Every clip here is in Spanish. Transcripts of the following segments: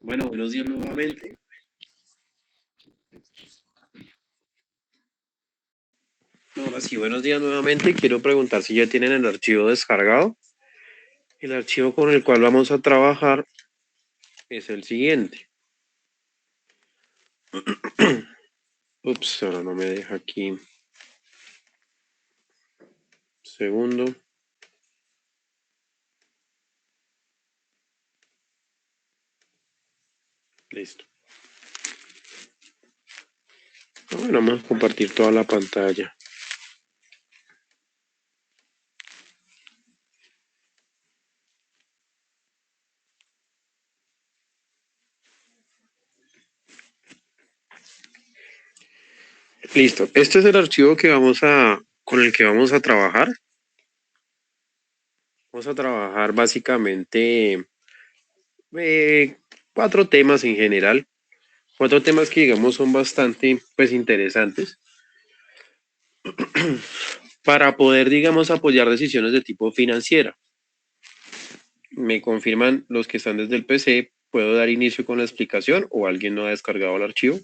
Bueno, buenos días nuevamente. Ahora sí, buenos días nuevamente. Quiero preguntar si ya tienen el archivo descargado. El archivo con el cual vamos a trabajar es el siguiente. Ups, ahora no me deja aquí. Segundo. Listo. Bueno, vamos a compartir toda la pantalla. Listo. Este es el archivo con el que vamos a trabajar. Vamos a trabajar básicamente eh, cuatro temas en general. Cuatro temas que digamos son bastante pues interesantes para poder digamos apoyar decisiones de tipo financiera. Me confirman los que están desde el PC, ¿puedo dar inicio con la explicación o alguien no ha descargado el archivo?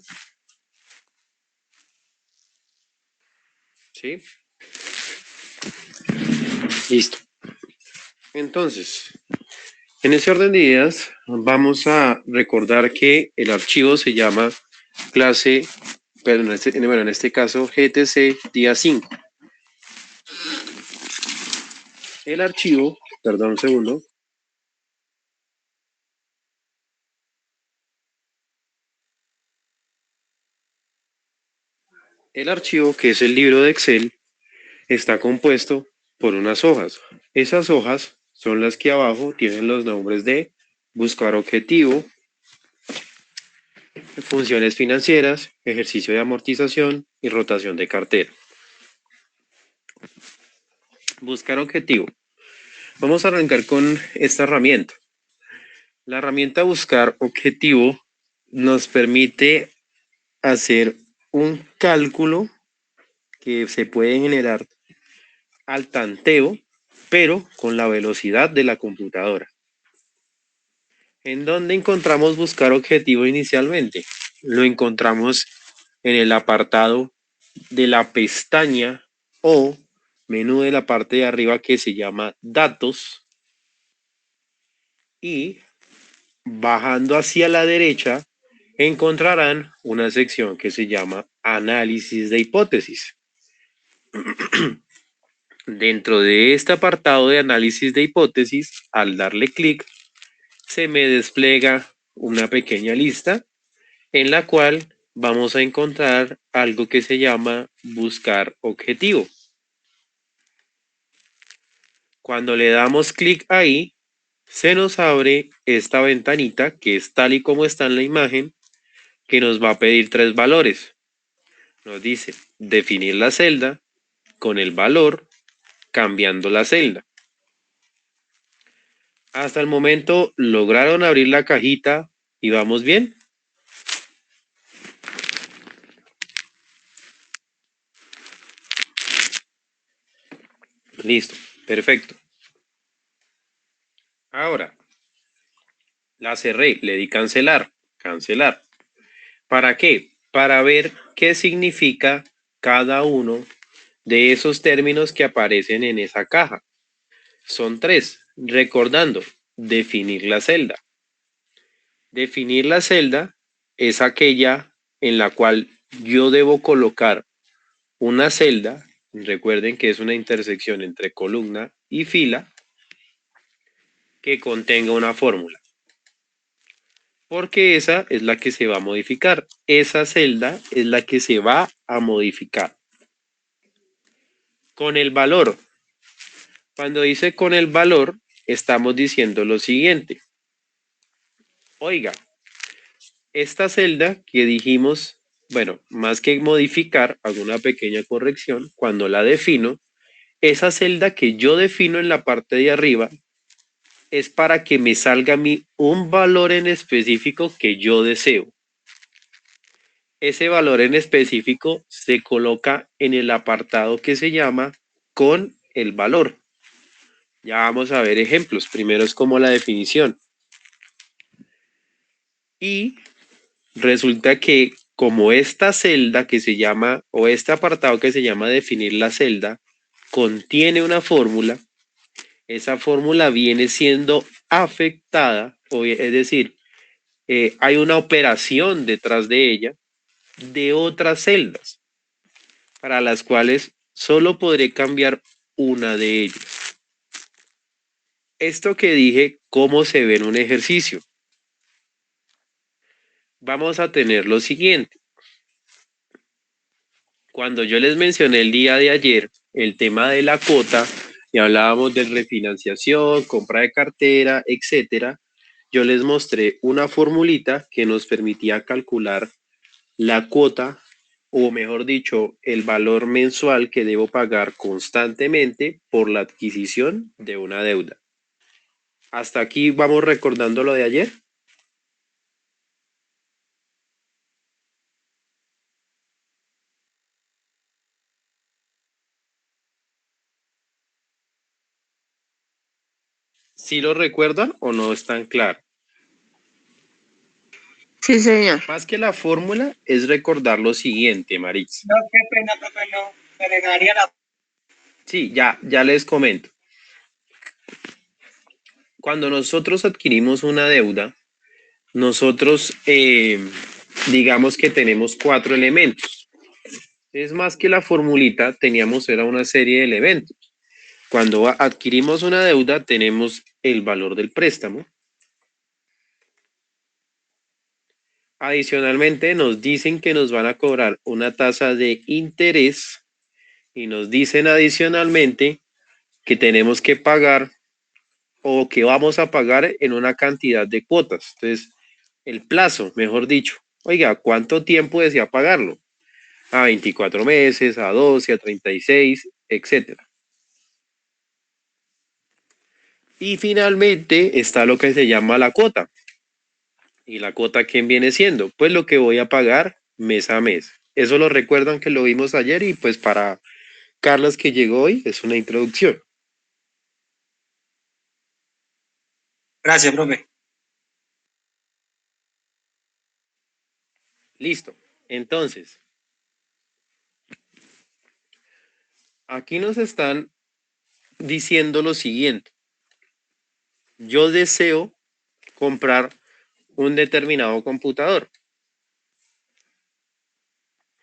¿Sí? Listo. Entonces, en ese orden de ideas, vamos a recordar que el archivo se llama clase, pero en este caso GTC día 5. El archivo, perdón un segundo, el archivo que es el libro de Excel está compuesto por unas hojas. Esas hojas son las que abajo tienen los nombres de buscar objetivo, funciones financieras, ejercicio de amortización y rotación de cartera. Buscar objetivo. Vamos a arrancar con esta herramienta. La herramienta buscar objetivo nos permite hacer un cálculo que se puede generar al tanteo, pero con la velocidad de la computadora. ¿En dónde encontramos buscar objetivo inicialmente? Lo encontramos en el apartado de la pestaña o menú de la parte de arriba que se llama datos y bajando hacia la derecha encontrarán una sección que se llama análisis de hipótesis. Dentro de este apartado de análisis de hipótesis, al darle clic, se me despliega una pequeña lista en la cual vamos a encontrar algo que se llama buscar objetivo. Cuando le damos clic ahí, se nos abre esta ventanita que es tal y como está en la imagen, que nos va a pedir tres valores. Nos dice definir la celda con el valor cambiando la celda. Hasta el momento lograron abrir la cajita y vamos bien. Listo, perfecto. Ahora, la cerré, le di cancelar, cancelar. ¿Para qué? Para ver qué significa cada uno de esos términos que aparecen en esa caja. Son tres. Recordando, definir la celda. Definir la celda es aquella en la cual yo debo colocar una celda. Recuerden que es una intersección entre columna y fila que contenga una fórmula. Porque esa es la que se va a modificar. Esa celda es la que se va a modificar. Con el valor. Cuando dice con el valor, estamos diciendo lo siguiente. Oiga, esta celda que dijimos, bueno, más que modificar, hago una pequeña corrección. Cuando la defino, esa celda que yo defino en la parte de arriba es para que me salga a mí un valor en específico que yo deseo. Ese valor en específico se coloca en el apartado que se llama con el valor. Ya vamos a ver ejemplos. Primero es como la definición. Y resulta que como esta celda que se llama, o este apartado que se llama definir la celda, contiene una fórmula, esa fórmula viene siendo afectada, es decir, hay una operación detrás de ella de otras celdas, para las cuales solo podré cambiar una de ellas. Esto que dije, ¿cómo se ve en un ejercicio? Vamos a tener lo siguiente. Cuando yo les mencioné el día de ayer el tema de la cuota y hablábamos de refinanciación, compra de cartera, etcétera, yo les mostré una formulita que nos permitía calcular la cuota, o mejor dicho, el valor mensual que debo pagar constantemente por la adquisición de una deuda. Hasta aquí vamos recordando lo de ayer. ¿Sí lo recuerdan o no están claros? Sí, señor. Más que la fórmula es recordar lo siguiente, Maritza. No, qué pena, profe, no. Me negaría la. Sí, ya les comento. Cuando nosotros adquirimos una deuda, nosotros digamos que tenemos cuatro elementos. Es más que la formulita, teníamos era una serie de elementos. Cuando adquirimos una deuda, tenemos el valor del préstamo. Adicionalmente, nos dicen que nos van a cobrar una tasa de interés y nos dicen adicionalmente que tenemos que pagar o que vamos a pagar en una cantidad de cuotas. Entonces, el plazo, mejor dicho. Oiga, ¿cuánto tiempo desea pagarlo? A 24 meses, a 12, a 36, etcétera. Y finalmente está lo que se llama la cuota. ¿Y la cuota quién viene siendo? Pues lo que voy a pagar mes a mes. Eso lo recuerdan que lo vimos ayer y pues para Carlos que llegó hoy es una introducción. Gracias, profe. Listo. Entonces, aquí nos están diciendo lo siguiente. Yo deseo comprar un determinado computador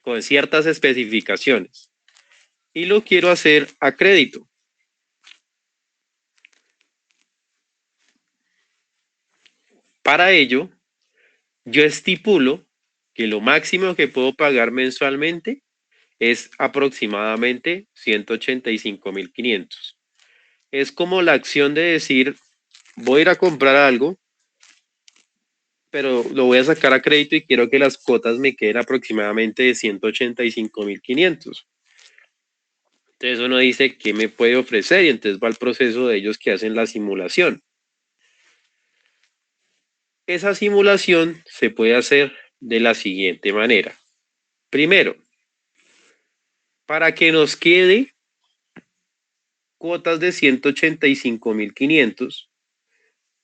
con ciertas especificaciones y lo quiero hacer a crédito. Para ello, yo estipulo que lo máximo que puedo pagar mensualmente es aproximadamente 185.500. Es como la acción de decir, voy a ir a comprar algo, pero lo voy a sacar a crédito y quiero que las cuotas me queden aproximadamente de 185.500. Entonces uno dice, ¿qué me puede ofrecer? Y entonces va el proceso de ellos que hacen la simulación. Esa simulación se puede hacer de la siguiente manera. Primero, para que nos quede cuotas de 185.500,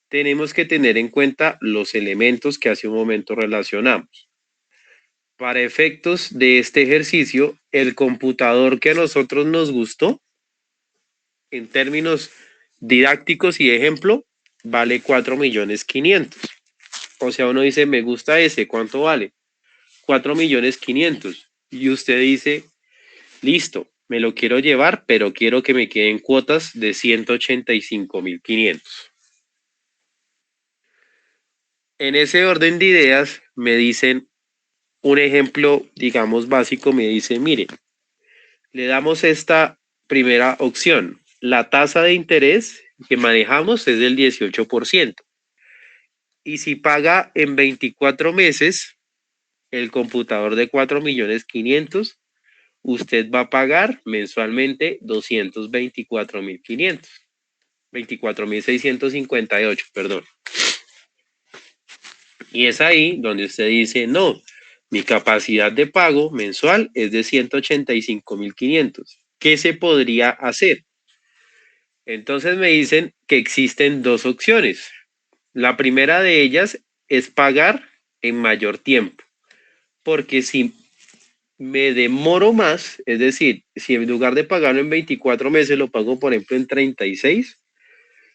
tenemos que tener en cuenta los elementos que hace un momento relacionamos. Para efectos de este ejercicio, el computador que a nosotros nos gustó, en términos didácticos y ejemplo, vale 4.500.000. O sea, uno dice, me gusta ese, ¿cuánto vale? 4.500.000. Y usted dice, listo, me lo quiero llevar, pero quiero que me queden cuotas de 185.500. En ese orden de ideas, me dicen un ejemplo, digamos, básico, me dice, mire, le damos esta primera opción. La tasa de interés que manejamos es del 18%. Y si paga en 24 meses el computador de 4.500.000, usted va a pagar mensualmente 224.500. 24.658, perdón. Y es ahí donde usted dice, no, mi capacidad de pago mensual es de 185.500. ¿Qué se podría hacer? Entonces me dicen que existen dos opciones. La primera de ellas es pagar en mayor tiempo. Porque si me demoro más, es decir, si en lugar de pagarlo en 24 meses lo pago, por ejemplo, en 36,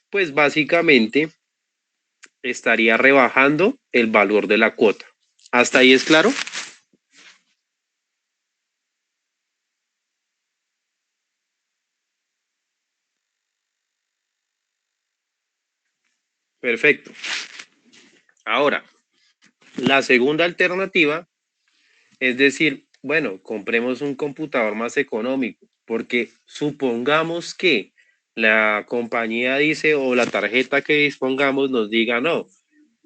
pues básicamente estaría rebajando el valor de la cuota. ¿Hasta ahí es claro? Perfecto. Ahora, la segunda alternativa es decir, bueno, compremos un computador más económico, porque supongamos que la compañía dice o la tarjeta que dispongamos nos diga no,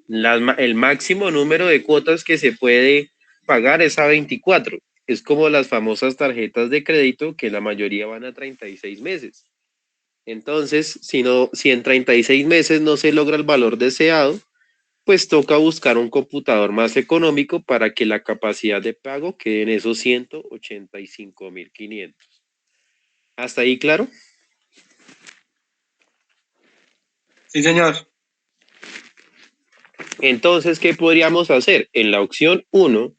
el máximo número de cuotas que se puede pagar es a 24. Es como las famosas tarjetas de crédito que la mayoría van a 36 meses. Entonces, si en 36 meses no se logra el valor deseado, pues toca buscar un computador más económico para que la capacidad de pago quede en esos 185.500. ¿Hasta ahí claro? Sí, señor. Entonces, ¿qué podríamos hacer? En la opción 1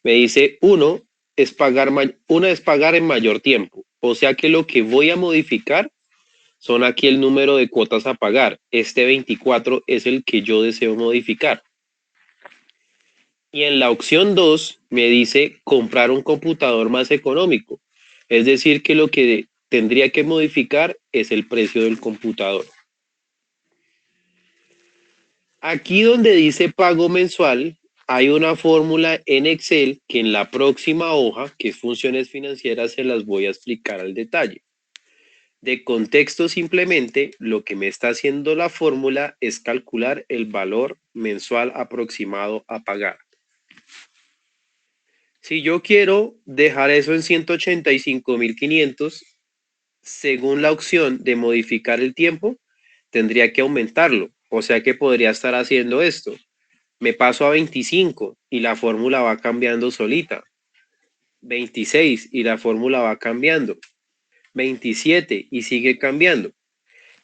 me dice una es pagar en mayor tiempo. O sea que lo que voy a modificar son aquí el número de cuotas a pagar. Este 24 es el que yo deseo modificar. Y en la opción 2 me dice comprar un computador más económico. Es decir, que lo que tendría que modificar es el precio del computador. Aquí donde dice pago mensual, hay una fórmula en Excel que en la próxima hoja, que es funciones financieras, se las voy a explicar al detalle. De contexto, simplemente lo que me está haciendo la fórmula es calcular el valor mensual aproximado a pagar. Si yo quiero dejar eso en 185.500, según la opción de modificar el tiempo, tendría que aumentarlo. O sea que podría estar haciendo esto. Me paso a 25 y la fórmula va cambiando solita. 26 y la fórmula va cambiando. 27 y sigue cambiando.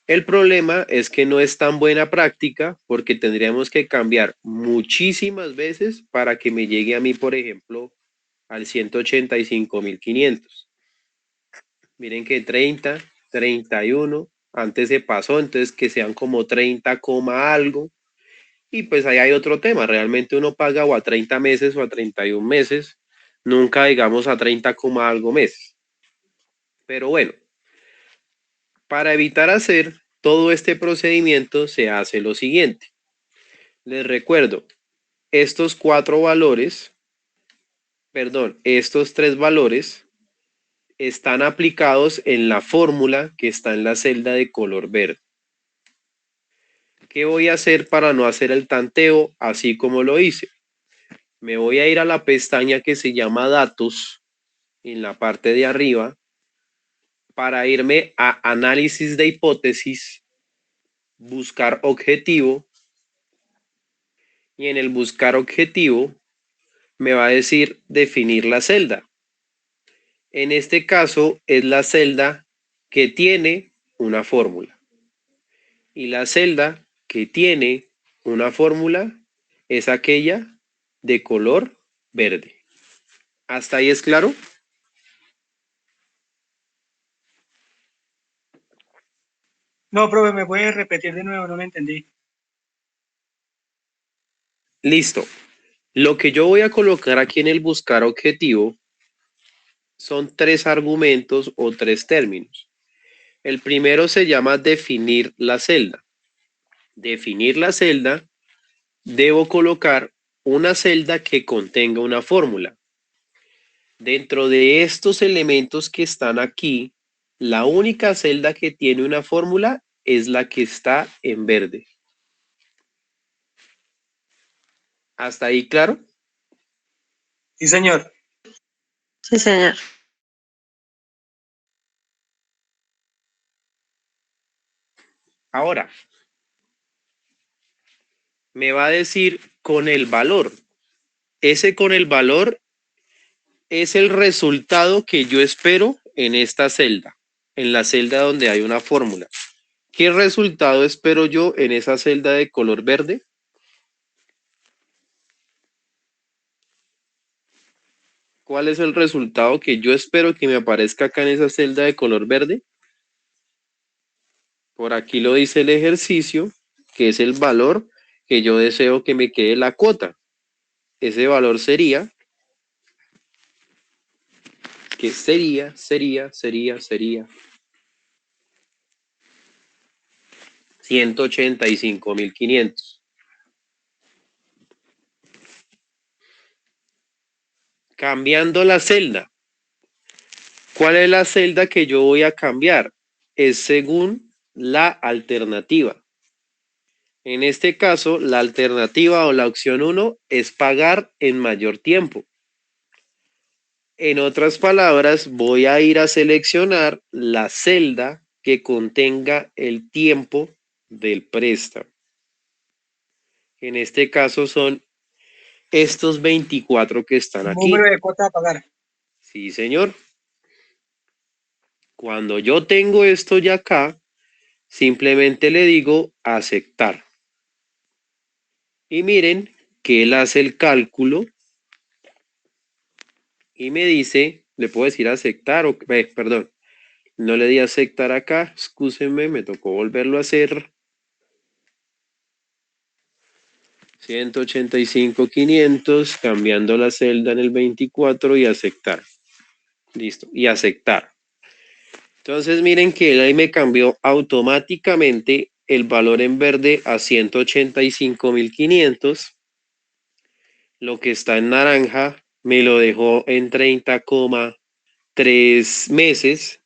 El problema es que no es tan buena práctica porque tendríamos que cambiar muchísimas veces para que me llegue a mí, por ejemplo, al 185.500. Miren que 30, 31, antes se pasó, entonces que sean como 30, algo. Y pues ahí hay otro tema, realmente uno paga o a 30 meses o a 31 meses, nunca digamos a 30, algo meses. Pero bueno, para evitar hacer todo este procedimiento se hace lo siguiente. Les recuerdo, estos cuatro valores, perdón, estos tres valores están aplicados en la fórmula que está en la celda de color verde. ¿Qué voy a hacer para no hacer el tanteo así como lo hice? Me voy a ir a la pestaña que se llama Datos en la parte de arriba para irme a Análisis de hipótesis, buscar objetivo y en el buscar objetivo me va a decir definir la celda. En este caso es la celda que tiene una fórmula. Y la celda que tiene una fórmula es aquella de color verde. ¿Hasta ahí es claro? No, profe, ¿me puede repetir de nuevo? No lo entendí. Listo. Lo que yo voy a colocar aquí en el buscar objetivo son tres argumentos o tres términos. El primero se llama definir la celda. Definir la celda, debo colocar una celda que contenga una fórmula. Dentro de estos elementos que están aquí, la única celda que tiene una fórmula es la que está en verde. ¿Hasta ahí claro? Sí, señor. Sí, señor. Ahora, me va a decir con el valor. Ese con el valor es el resultado que yo espero en esta celda, en la celda donde hay una fórmula. ¿Qué resultado espero yo en esa celda de color verde? ¿Cuál es el resultado que yo espero que me aparezca acá en esa celda de color verde? Por aquí lo dice el ejercicio, que es el valor que yo deseo que me quede la cuota. Ese valor sería, que sería 185.500. Cambiando la celda. ¿Cuál es la celda que yo voy a cambiar? Es según la alternativa. En este caso, la alternativa o la opción 1 es pagar en mayor tiempo. En otras palabras, voy a ir a seleccionar la celda que contenga el tiempo del préstamo. En este caso son estos 24 que están aquí. Número de cuota a pagar. Sí, señor. Cuando yo tengo esto ya acá, simplemente le digo aceptar. Y miren que él hace el cálculo y me dice, le puedo decir aceptar o, perdón, no le di aceptar acá, excúsenme, me tocó volverlo a hacer. 185.500, cambiando la celda en el 24 y aceptar. Listo, y aceptar. Entonces miren que él ahí me cambió automáticamente el valor en verde a 185.500. Lo que está en naranja me lo dejó en 30,3 meses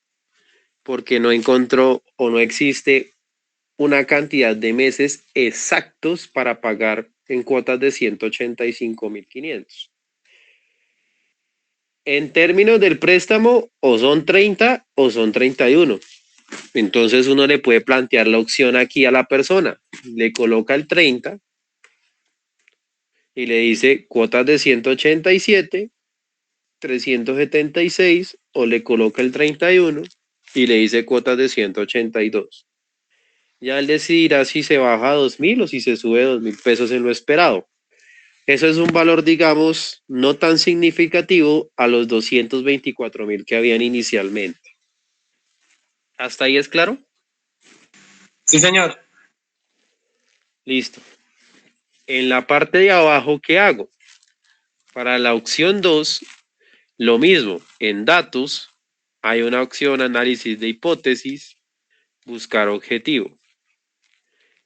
porque no encontró o no existe una cantidad de meses exactos para pagar en cuotas de 185.500. En términos del préstamo, o son 30 o son 31. Entonces uno le puede plantear la opción aquí a la persona. Le coloca el 30 y le dice cuotas de 187, 376, o le coloca el 31 y le dice cuotas de 182. Ya él decidirá si se baja a 2.000 o si se sube 2.000 pesos en lo esperado. Eso es un valor, digamos, no tan significativo a los 224.000 que habían inicialmente. ¿Hasta ahí es claro? Sí, señor. Listo. En la parte de abajo, ¿qué hago? Para la opción 2, lo mismo. En datos, hay una opción análisis de hipótesis, buscar objetivo.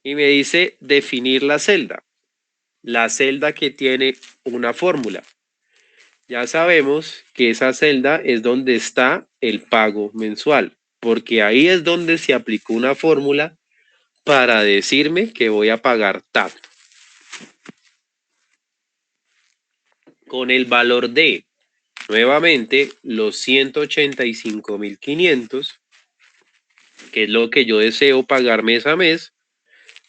Y me dice definir la celda. La celda que tiene una fórmula. Ya sabemos que esa celda es donde está el pago mensual, porque ahí es donde se aplicó una fórmula para decirme que voy a pagar tanto. Con el valor de, nuevamente, los 185.500, que es lo que yo deseo pagar mes a mes,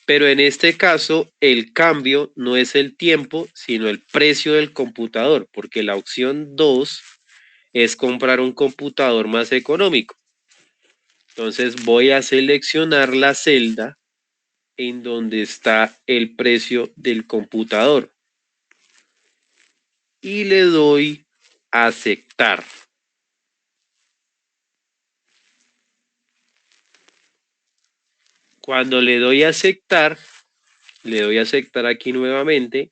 pero en este caso el cambio no es el tiempo, sino el precio del computador, porque la opción 2 es comprar un computador más económico. Entonces voy a seleccionar la celda en donde está el precio del computador y le doy a aceptar. Cuando le doy a aceptar aquí nuevamente,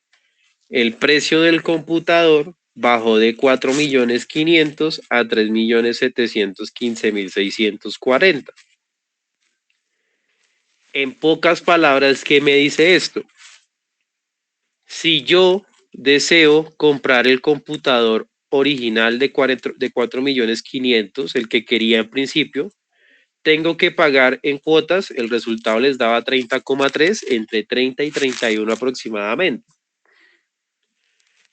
el precio del computador bajó de 4.500.000 a 3.715.640. En pocas palabras, ¿qué me dice esto? Si yo deseo comprar el computador original de 4.500.000, el que quería en principio, tengo que pagar en cuotas, el resultado les daba 30,3, entre 30 y 31 aproximadamente.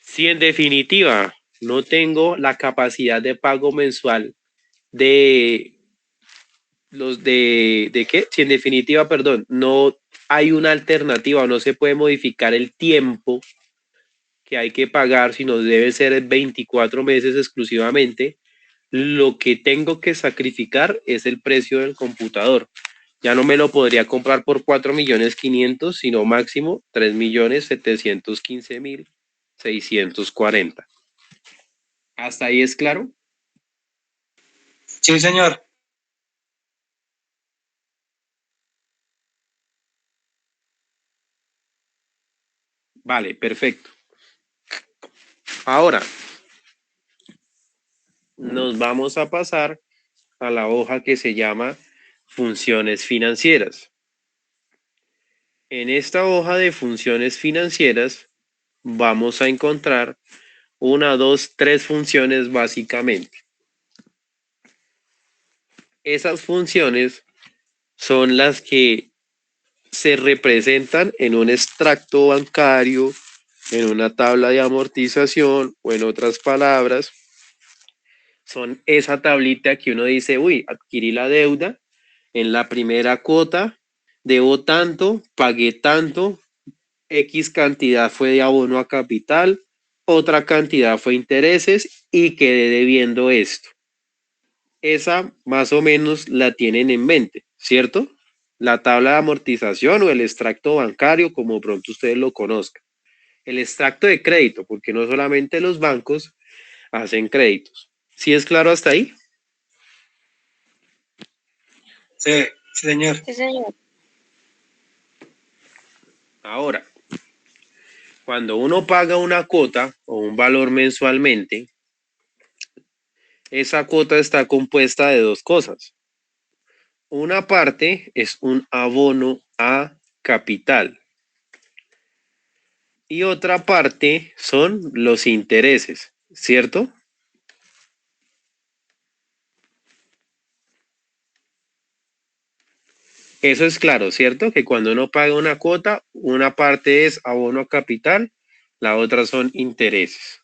Si en definitiva no tengo la capacidad de pago mensual de qué, si en definitiva, perdón, no hay una alternativa o no se puede modificar el tiempo que hay que pagar, sino debe ser 24 meses exclusivamente, lo que tengo que sacrificar es el precio del computador. Ya no me lo podría comprar por 4.500.000, sino máximo 3.715.640. ¿Hasta ahí es claro? Sí, señor. Vale, perfecto. Ahora, nos vamos a pasar a la hoja que se llama funciones financieras. En esta hoja de funciones financieras vamos a encontrar una, dos, tres funciones básicamente. Esas funciones son las que se representan en un extracto bancario, en una tabla de amortización o en otras palabras, son esa tablita que uno dice, uy, adquirí la deuda en la primera cuota, debo tanto, pagué tanto, X cantidad fue de abono a capital, otra cantidad fue intereses y quedé debiendo esto. Esa más o menos la tienen en mente, ¿cierto? La tabla de amortización o el extracto bancario, como pronto ustedes lo conozcan. El extracto de crédito, porque no solamente los bancos hacen créditos. ¿Sí es claro hasta ahí? Sí, sí, señor. Sí, señor. Ahora, cuando uno paga una cuota o un valor mensualmente, esa cuota está compuesta de dos cosas. Una parte es un abono a capital y otra parte son los intereses, ¿cierto? Eso es claro, ¿cierto? Que cuando uno paga una cuota, una parte es abono a capital, la otra son intereses.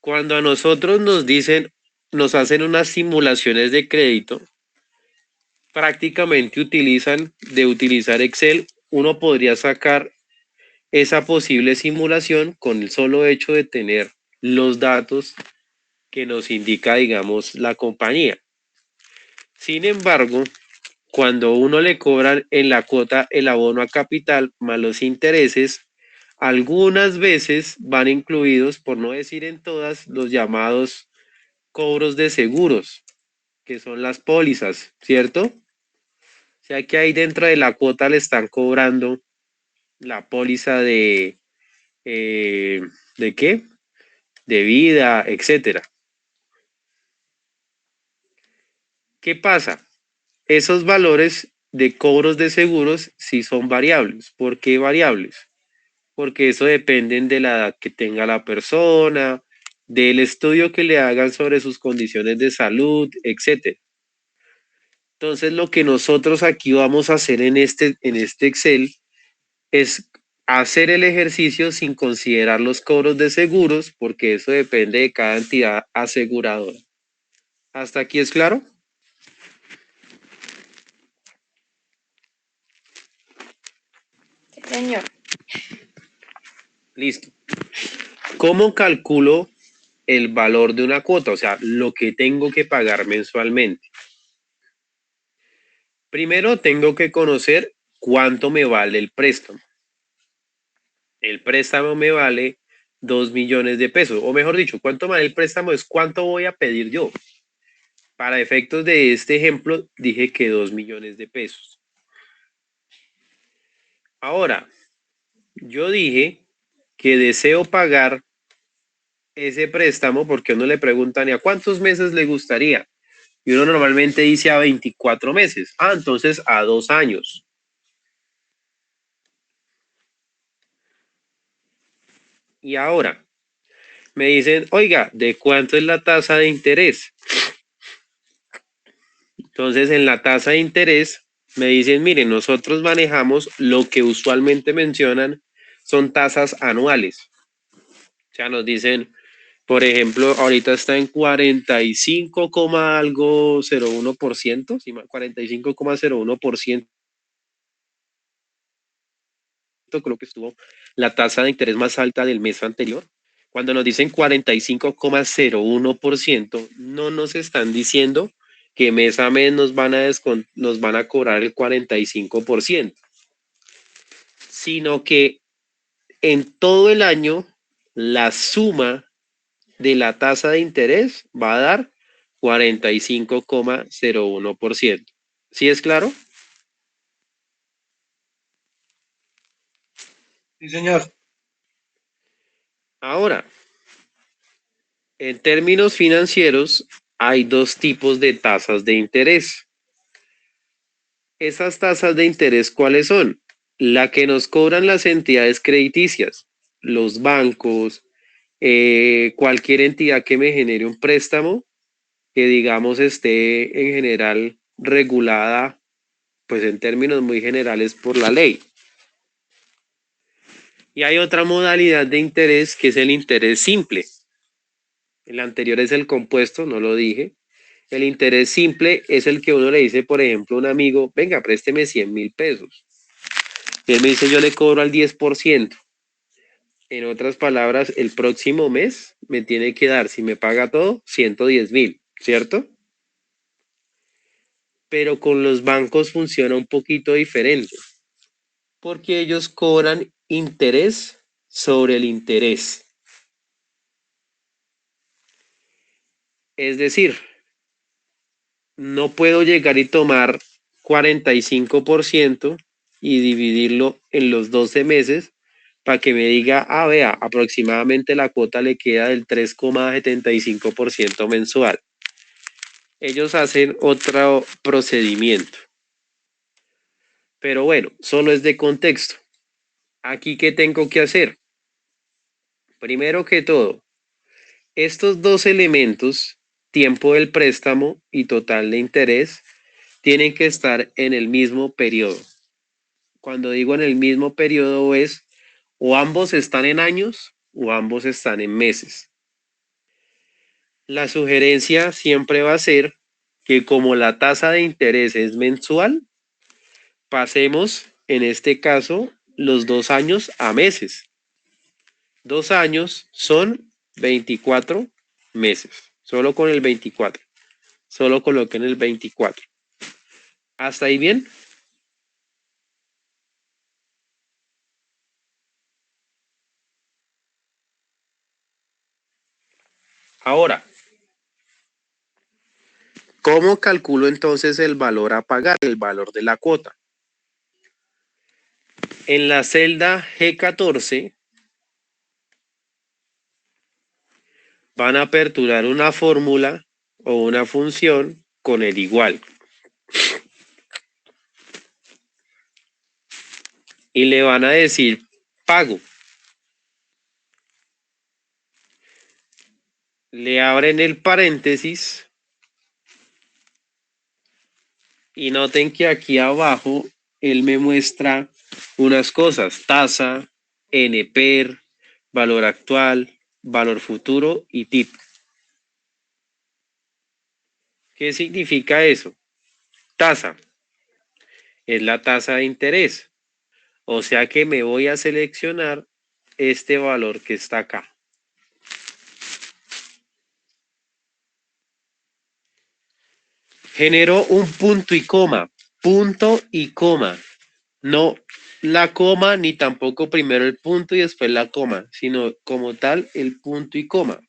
Cuando a nosotros nos dicen, nos hacen unas simulaciones de crédito, prácticamente de utilizar Excel, uno podría sacar esa posible simulación con el solo hecho de tener los datos que nos indica, digamos, la compañía. Sin embargo, cuando uno le cobran en la cuota el abono a capital más los intereses, algunas veces van incluidos, por no decir en todas, los llamados cobros de seguros, que son las pólizas, ¿cierto? O sea que ahí dentro de la cuota le están cobrando la póliza ¿de qué? De vida, etcétera. ¿Qué pasa? Esos valores de cobros de seguros sí son variables. ¿Por qué variables? Porque eso dependen de la edad que tenga la persona, del estudio que le hagan sobre sus condiciones de salud, etcétera. Entonces, lo que nosotros aquí vamos a hacer en este Excel es hacer el ejercicio sin considerar los cobros de seguros, porque eso depende de cada entidad aseguradora. ¿Hasta aquí es claro? Sí, señor. Listo. ¿Cómo calculo el valor de una cuota? O sea, lo que tengo que pagar mensualmente. Primero tengo que conocer cuánto me vale el préstamo. El préstamo me vale 2 millones de pesos, o mejor dicho, cuánto me vale el préstamo es cuánto voy a pedir yo. Para efectos de este ejemplo, dije que 2 millones de pesos. Ahora, yo dije que deseo pagar ese préstamo porque uno le preguntan, ¿y a cuántos meses le gustaría? Y uno normalmente dice a 24 meses. Ah, entonces a 2 años. Y ahora me dicen, oiga, ¿de cuánto es la tasa de interés? Entonces, en la tasa de interés me dicen, miren, nosotros manejamos lo que usualmente mencionan son tasas anuales. O sea, nos dicen, por ejemplo, ahorita está en 45, algo 01%, ¿sí? 45,01%, creo que estuvo la tasa de interés más alta del mes anterior. Cuando nos dicen 45,01%, no nos están diciendo que mes a mes nos van a cobrar el 45%, sino que en todo el año la suma de la tasa de interés va a dar 45,01%. ¿Sí es claro? Sí, señor. Ahora, en términos financieros, hay dos tipos de tasas de interés. Esas tasas de interés, ¿cuáles son? La que nos cobran las entidades crediticias, los bancos, cualquier entidad que me genere un préstamo, que digamos esté en general regulada, pues en términos muy generales por la ley. Y hay otra modalidad de interés que es el interés simple. El anterior es el compuesto, no lo dije. El interés simple es el que uno le dice, por ejemplo, a un amigo, venga, présteme 100.000 pesos. Y él me dice, yo le cobro al 10%. En otras palabras, el próximo mes me tiene que dar, si me paga todo, 110.000, ¿cierto? Pero con los bancos funciona un poquito diferente, porque ellos cobran interés sobre el interés. Es decir, no puedo llegar y tomar 45% y dividirlo en los 12 meses para que me diga, vea, aproximadamente la cuota le queda del 3,75% mensual. Ellos hacen otro procedimiento. Pero bueno, solo es de contexto. Aquí, ¿qué tengo que hacer? Primero que todo, estos dos elementos, tiempo del préstamo y total de interés, tienen que estar en el mismo periodo. Cuando digo en el mismo periodo es o ambos están en años o ambos están en meses. La sugerencia siempre va a ser que como la tasa de interés es mensual, pasemos en este caso los 2 años a meses. 2 años son 24 meses. Solo con el 24. Solo coloquen el 24. ¿Hasta ahí bien? Ahora, ¿cómo calculo entonces el valor a pagar, el valor de la cuota? En la celda G14 van a aperturar una fórmula o una función con el igual. Y le van a decir pago. Le abren el paréntesis y noten que aquí abajo él me muestra unas cosas, tasa, NPER, valor actual, valor futuro y TIP. ¿Qué significa eso? Tasa es la tasa de interés. O sea que me voy a seleccionar este valor que está acá. Genero un punto y coma. Punto y coma. No la coma ni tampoco primero el punto y después la coma, sino como tal el punto y coma.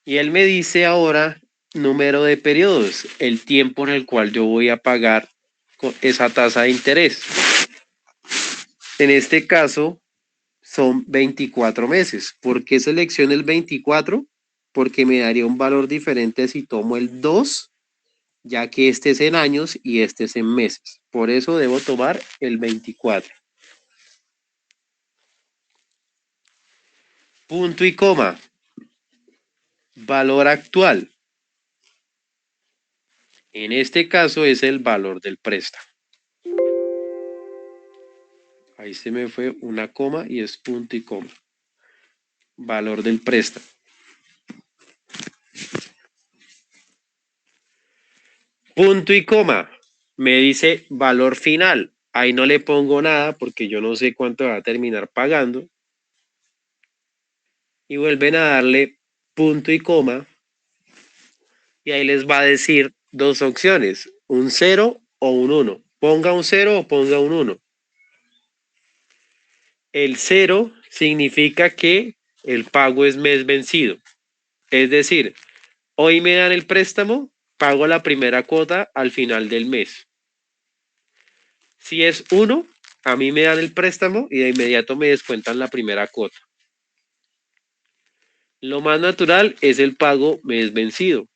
Y él me dice ahora número de periodos, el tiempo en el cual yo voy a pagar esa tasa de interés. En este caso son 24 meses. ¿Por qué selecciono el 24? Porque me daría un valor diferente si tomo el 2, ya que este es en años y este es en meses. Por eso debo tomar el 24. Punto y coma. Valor actual. En este caso es el valor del préstamo. Ahí se me fue una coma y es punto y coma. Valor del préstamo. Punto y coma. Me dice valor final. Ahí no le pongo nada porque yo no sé cuánto va a terminar pagando. Y vuelven a darle punto y coma. Y ahí les va a decir dos opciones. Un 0 o un 1. Ponga un 0 o ponga un 1. El 0 significa que el pago es mes vencido. Es decir, hoy me dan el préstamo, pago la primera cuota al final del mes. Si es 1, a mí me dan el préstamo y de inmediato me descuentan la primera cuota. Lo más natural es el pago mes vencido.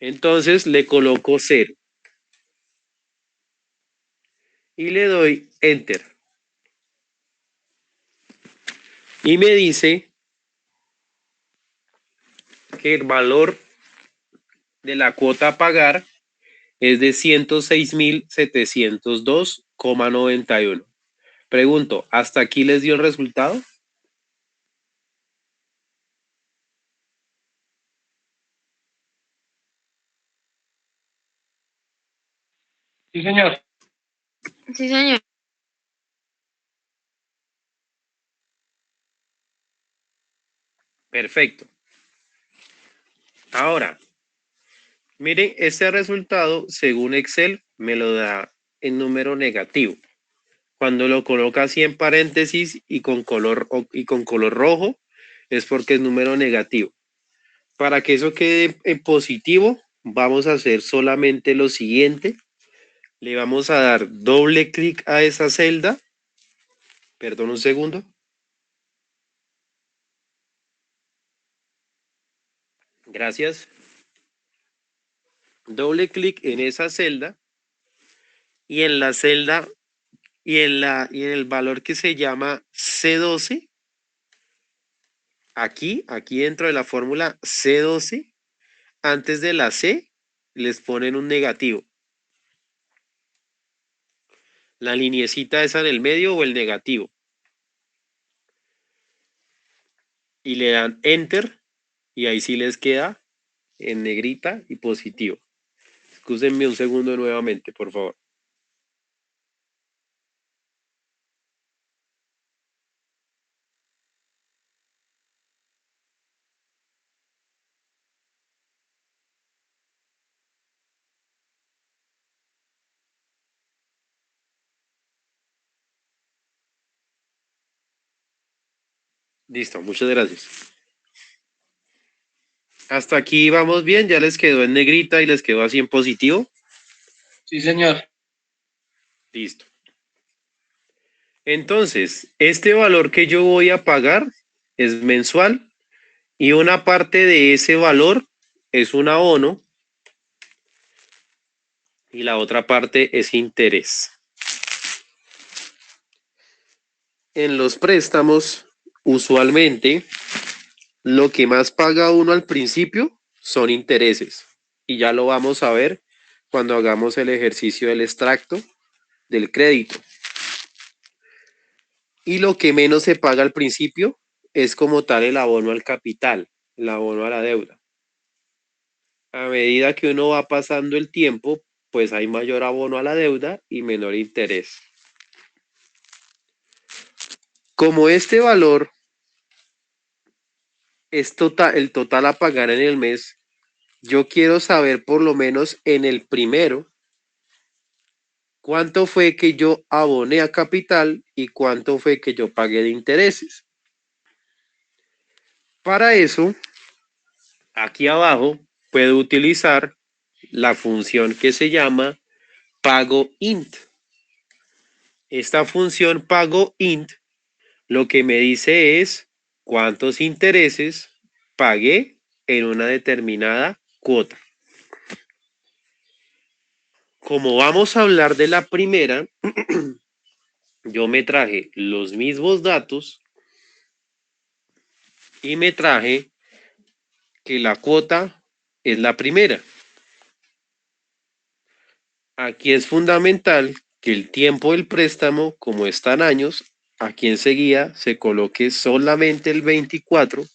Entonces le coloco 0 y le doy Enter. Y me dice que el valor de la cuota a pagar es de 106.702,91. Pregunto, ¿hasta aquí les dio el resultado? Sí, señor. Sí, señor. Perfecto. Ahora, miren, este resultado, según Excel, me lo da en número negativo. Cuando lo coloca así en paréntesis y con color rojo, es porque es número negativo. Para que eso quede en positivo, vamos a hacer solamente lo siguiente. Le vamos a dar doble clic a esa celda. Perdón un segundo. Gracias. Doble clic en esa celda y en la celda y en el valor que se llama C12. Aquí dentro de la fórmula C12, antes de la C, les ponen un negativo. La liniecita esa en el medio o el negativo. Y le dan Enter y ahí sí les queda en negrita y positivo. Excúsenme un segundo nuevamente, por favor. Listo, muchas gracias. Hasta aquí vamos bien, ya les quedó en negrita y les quedó así en positivo. Sí, señor. Listo. Entonces, este valor que yo voy a pagar es mensual y una parte de ese valor es un abono y la otra parte es interés. En los préstamos, usualmente, lo que más paga uno al principio son intereses. Y ya lo vamos a ver cuando hagamos el ejercicio del extracto del crédito. Y lo que menos se paga al principio es como tal el abono al capital, el abono a la deuda. A medida que uno va pasando el tiempo, pues hay mayor abono a la deuda y menor interés. Como este valor es el total a pagar en el mes, yo quiero saber por lo menos en el primero cuánto fue que yo aboné a capital y cuánto fue que yo pagué de intereses. Para eso, aquí abajo puedo utilizar la función que se llama pago int. Esta función pago int lo que me dice es cuántos intereses pagué en una determinada cuota. Como vamos a hablar de la primera, yo me traje los mismos datos y me traje que la cuota es la primera. Aquí es fundamental que el tiempo del préstamo, como está en años, aquí enseguida se coloque solamente el 24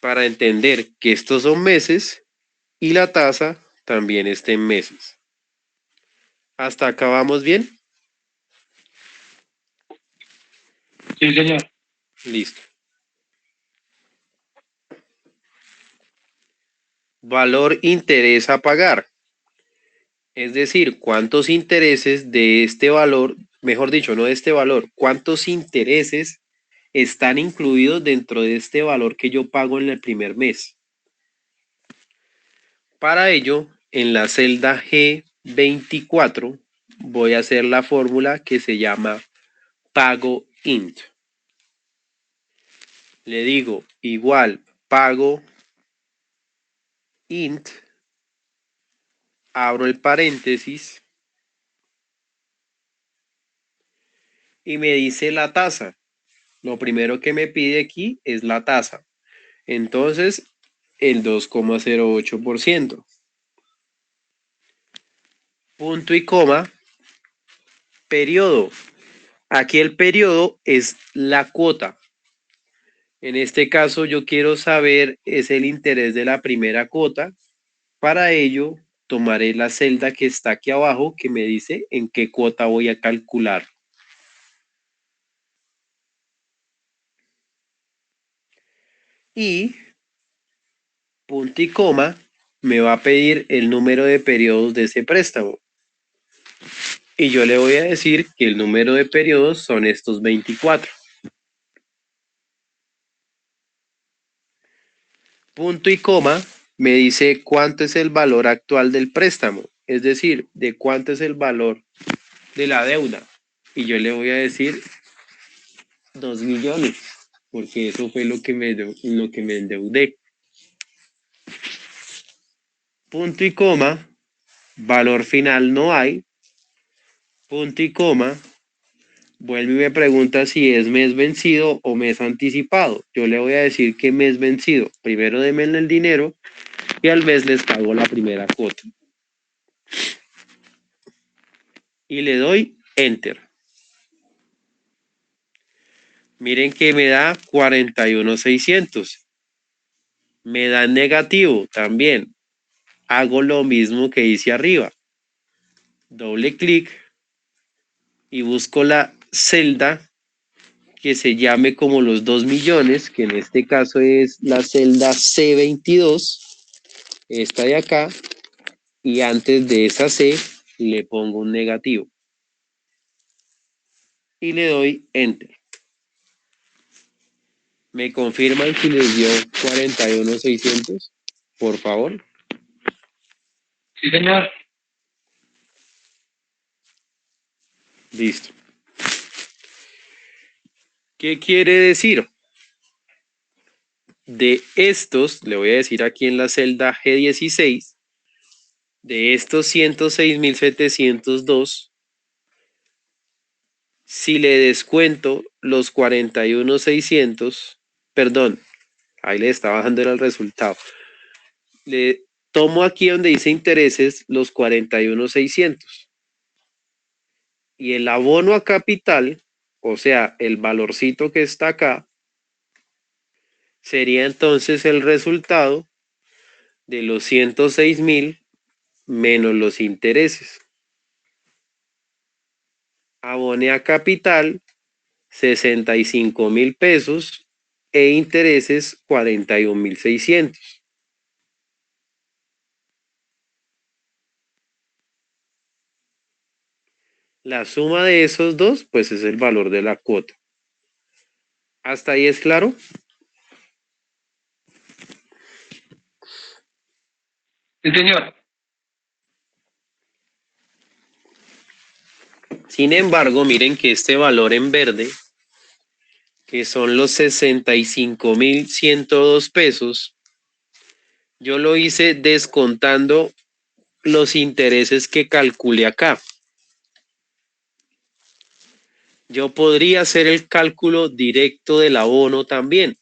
para entender que estos son meses y la tasa también está en meses. ¿Hasta acá vamos bien? Sí, señor. Listo. Valor interés a pagar. Es decir, cuántos intereses de este valor mejor dicho, no de este valor, cuántos intereses están incluidos dentro de este valor que yo pago en el primer mes. Para ello, en la celda G24 voy a hacer la fórmula que se llama pago int. Le digo igual pago int, abro el paréntesis y me dice la tasa. Lo primero que me pide aquí es la tasa. Entonces, el 2,08%. Punto y coma, periodo. Aquí el periodo es la cuota. En este caso yo quiero saber es el interés de la primera cuota. Para ello tomaré la celda que está aquí abajo que me dice en qué cuota voy a calcular. Y punto y coma me va a pedir el número de periodos de ese préstamo. Y yo le voy a decir que el número de periodos son estos 24. Punto y coma me dice cuánto es el valor actual del préstamo, es decir, de cuánto es el valor de la deuda. Y yo le voy a decir 2 millones, porque eso fue lo que me endeudé. Punto y coma, valor final no hay. Punto y coma, vuelve y me pregunta si es mes vencido o mes anticipado. Yo le voy a decir que mes vencido. Primero denme el dinero y al mes les pago la primera cuota. Y le doy enter. Miren que me da 41,600. Me da negativo también. Hago lo mismo que hice arriba. Doble clic y busco la celda que se llame como los 2 millones, que en este caso es la celda C22, esta de acá, y antes de esa C le pongo un negativo. Y le doy enter. ¿Me confirman si les dio 41,600? Por favor. Sí, señor. Listo. ¿Qué quiere decir? De estos, le voy a decir aquí en la celda G16, de estos 106,702, si le descuento los 41,600, perdón, ahí le está bajando el resultado. Le tomo aquí donde dice intereses los 41,600. Y el abono a capital, o sea, el valorcito que está acá, sería entonces el resultado de los 106,000 menos los intereses. Abone a capital 65,000 pesos e intereses 41,600. La suma de esos dos, pues es el valor de la cuota. ¿Hasta ahí es claro? Sí, señor. Sin embargo, miren que este valor en verde, que son los 65,102 pesos, yo lo hice descontando los intereses que calculé acá. Yo podría hacer el cálculo directo del abono también,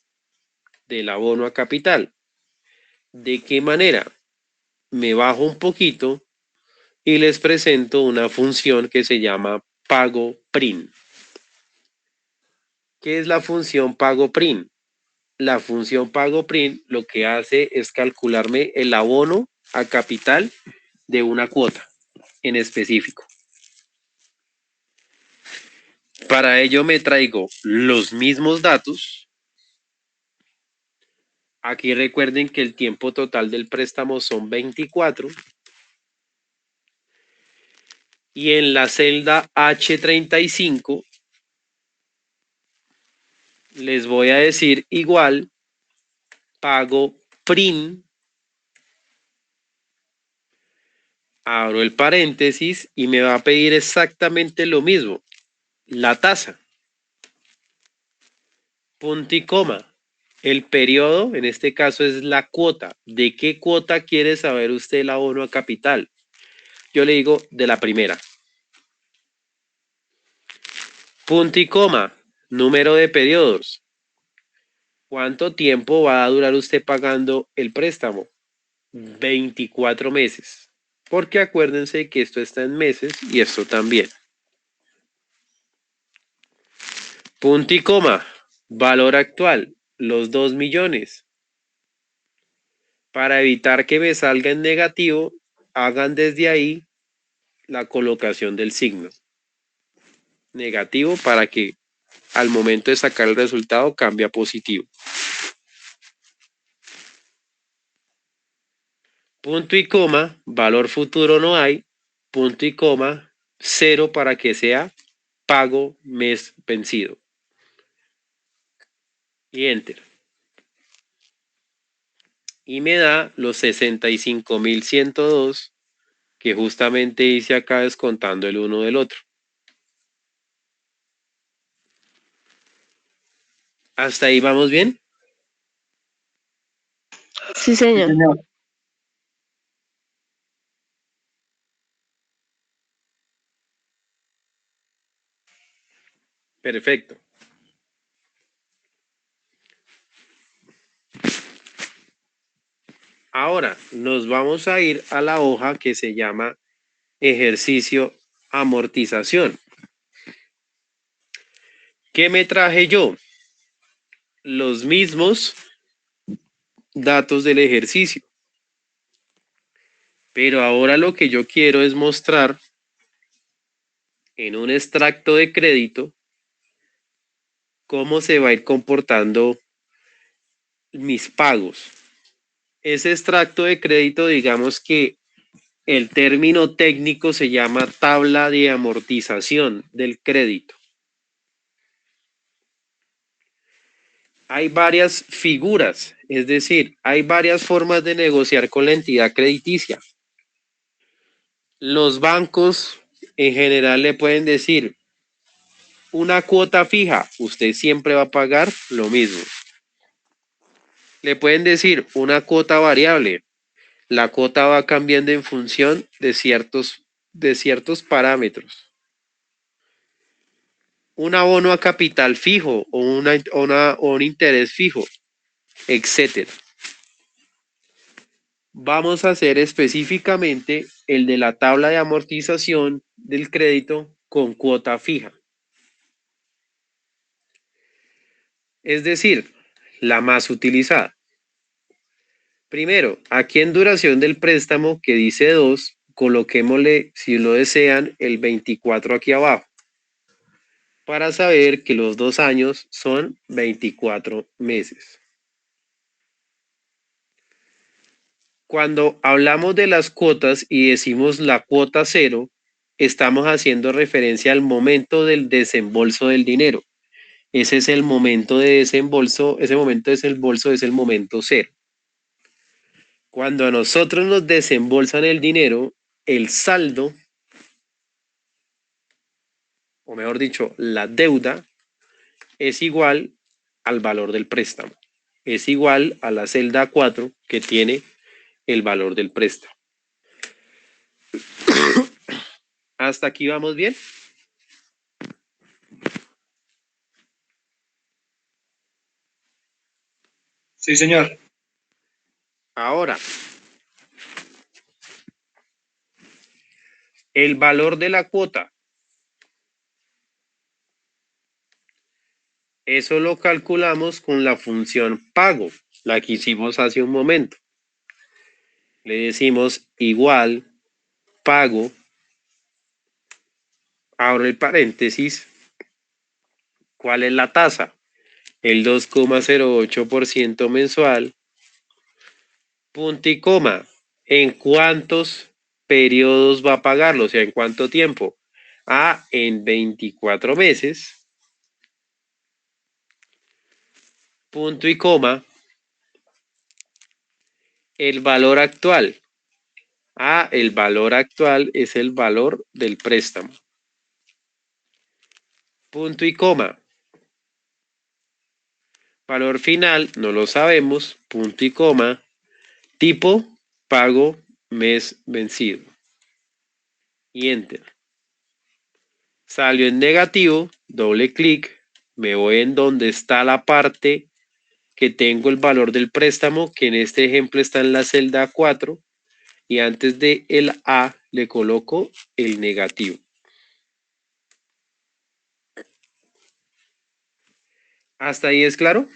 del abono a capital. ¿De qué manera? Me bajo un poquito y les presento una función que se llama pago prim. ¿Qué es la función pago prim? La función pago prim lo que hace es calcularme el abono a capital de una cuota en específico. Para ello me traigo los mismos datos. Aquí recuerden que el tiempo total del préstamo son 24. Y en la celda H35 les voy a decir igual, pago PRIM, abro el paréntesis y me va a pedir exactamente lo mismo, la tasa, punto y coma. El periodo, en este caso, es la cuota. ¿De qué cuota quiere saber usted el abono a capital? Yo le digo de la primera. Punto y coma, número de periodos. ¿Cuánto tiempo va a durar usted pagando el préstamo? 24 meses. Porque acuérdense que esto está en meses y esto también. Punto y coma, valor actual, los 2 millones. Para evitar que me salga en negativo, hagan desde ahí la colocación del signo negativo para que al momento de sacar el resultado cambie a positivo. Punto y coma, valor futuro no hay, punto y coma, 0 para que sea pago mes vencido. Y enter. Y me da los 65.102 que justamente hice acá descontando el uno del otro. ¿Hasta ahí vamos bien? Sí, Sí, señor. señor. Perfecto. Ahora nos vamos a ir a la hoja que se llama ejercicio amortización. ¿Qué me traje yo? Los mismos datos del ejercicio. Pero ahora lo que yo quiero es mostrar en un extracto de crédito cómo se va a ir comportando mis pagos. Ese extracto de crédito, digamos que el término técnico se llama tabla de amortización del crédito. Hay varias figuras, es decir, hay varias formas de negociar con la entidad crediticia. Los bancos en general le pueden decir una cuota fija, usted siempre va a pagar lo mismo. Le pueden decir una cuota variable, la cuota va cambiando en función de ciertos parámetros. Un abono a capital fijo o un interés fijo, etcétera. Vamos a hacer específicamente el de la tabla de amortización del crédito con cuota fija. Es decir, la más utilizada. Primero, aquí en duración del préstamo que dice 2, coloquémosle, si lo desean, el 24 aquí abajo, para saber que los 2 años son 24 meses. Cuando hablamos de las cuotas y decimos la cuota 0, estamos haciendo referencia al momento del desembolso del dinero. Ese es el momento de desembolso, ese momento de desembolso es el momento 0. Cuando a nosotros nos desembolsan el dinero, el saldo, o mejor dicho, la deuda, es igual al valor del préstamo. Es igual a la celda 4 que tiene el valor del préstamo. ¿Hasta aquí vamos bien? Sí, señor. Ahora, el valor de la cuota. Eso lo calculamos con la función pago, la que hicimos hace un momento. Le decimos igual pago, abro el paréntesis, ¿cuál es la tasa? El 2,08% mensual, punto y coma, ¿en cuántos periodos va a pagarlo, o sea, ¿en cuánto tiempo? En 24 meses, punto y coma, el valor actual. El valor actual es el valor del préstamo. Punto y coma. Valor final, no lo sabemos, punto y coma. Tipo, pago, mes vencido. Y enter. Salió en negativo, doble clic, me voy en donde está la parte que tengo el valor del préstamo, que en este ejemplo está en la celda 4, y antes de el A le coloco el negativo. ¿Hasta ahí es claro?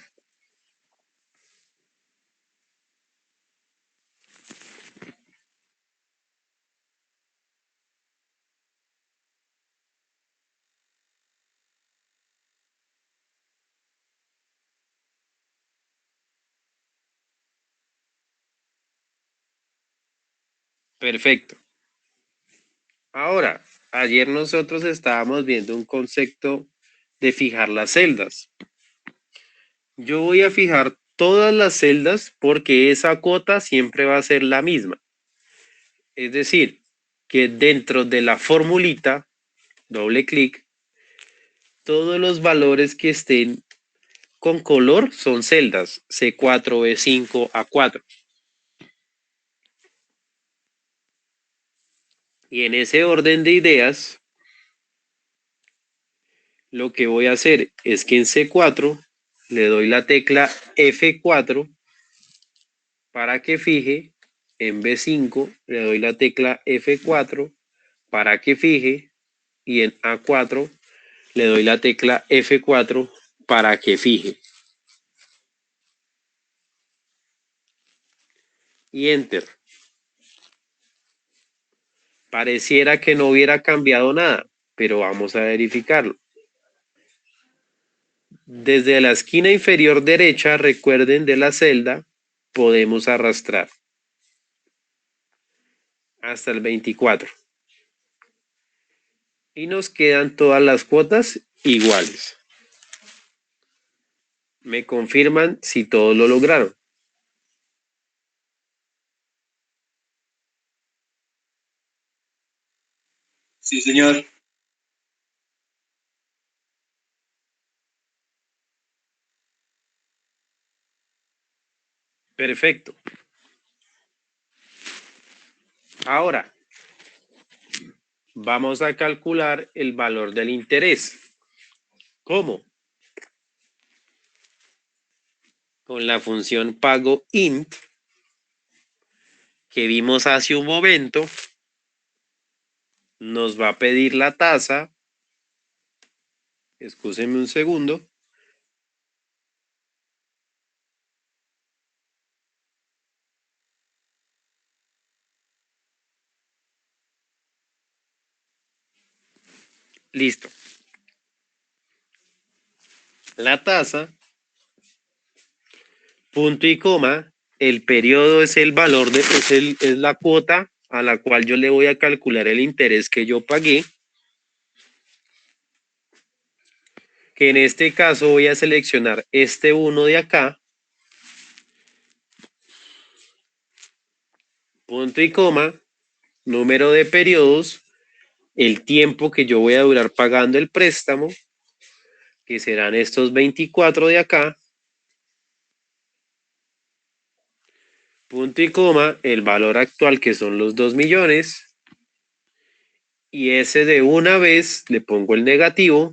Perfecto. Ahora, ayer nosotros estábamos viendo un concepto de fijar las celdas. Yo voy a fijar todas las celdas porque esa cuota siempre va a ser la misma. Es decir, que dentro de la formulita, doble clic, todos los valores que estén con color son celdas C4, B5, A4. Y en ese orden de ideas, lo que voy a hacer es que en C4 le doy la tecla F4 para que fije, en B5 le doy la tecla F4 para que fije y en A4 le doy la tecla F4 para que fije. Y enter. Pareciera que no hubiera cambiado nada, pero vamos a verificarlo. Desde la esquina inferior derecha, recuerden de la celda, podemos arrastrar hasta el 24. Y nos quedan todas las cuotas iguales. Me confirman si todos lo lograron. Sí, señor. Perfecto. Ahora, vamos a calcular el valor del interés. ¿Cómo? Con la función pago int que vimos hace un momento, nos va a pedir la tasa. Excúsenme un segundo. Listo. La tasa, punto y coma, el periodo es el valor es la cuota a la cual yo le voy a calcular el interés que yo pagué. Que en este caso voy a seleccionar este 1 de acá. Punto y coma, número de periodos, el tiempo que yo voy a durar pagando el préstamo, que serán estos 24 de acá. Punto y coma, el valor actual que son los 2 millones. Y ese de una vez le pongo el negativo.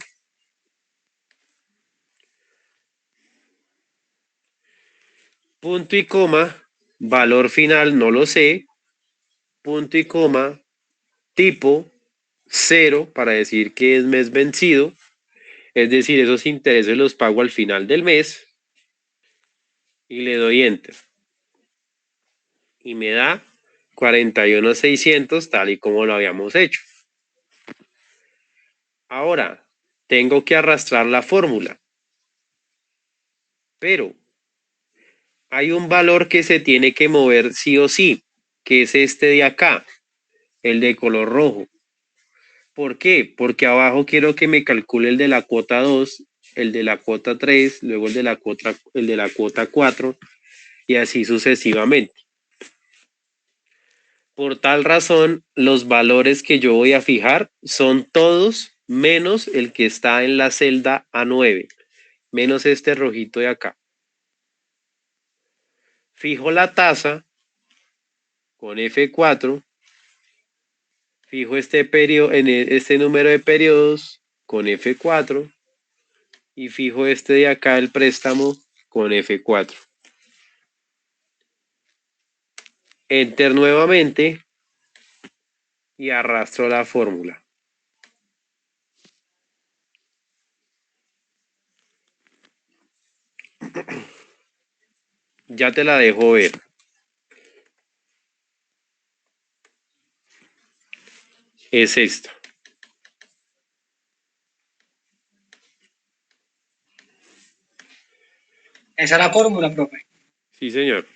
Punto y coma, valor final no lo sé. Punto y coma, tipo 0 para decir que es mes vencido. Es decir, esos intereses los pago al final del mes. Y le doy enter. Y me da 41,600 tal y como lo habíamos hecho. Ahora, tengo que arrastrar la fórmula. Pero hay un valor que se tiene que mover sí o sí, que es este de acá. el de color rojo. ¿Por qué? Porque abajo quiero que me calcule el de la cuota 2, el de la cuota 3, luego el de la cuota 4 y así sucesivamente. Por tal razón, los valores que yo voy a fijar son todos menos el que está en la celda A9, menos este rojito de acá. Fijo la tasa con F4, fijo este número de periodos con F4 y fijo este de acá el préstamo con F4. Enter nuevamente y arrastro la fórmula. Ya te la dejo ver. Es esta. Esa es la fórmula, profe. Sí, señor.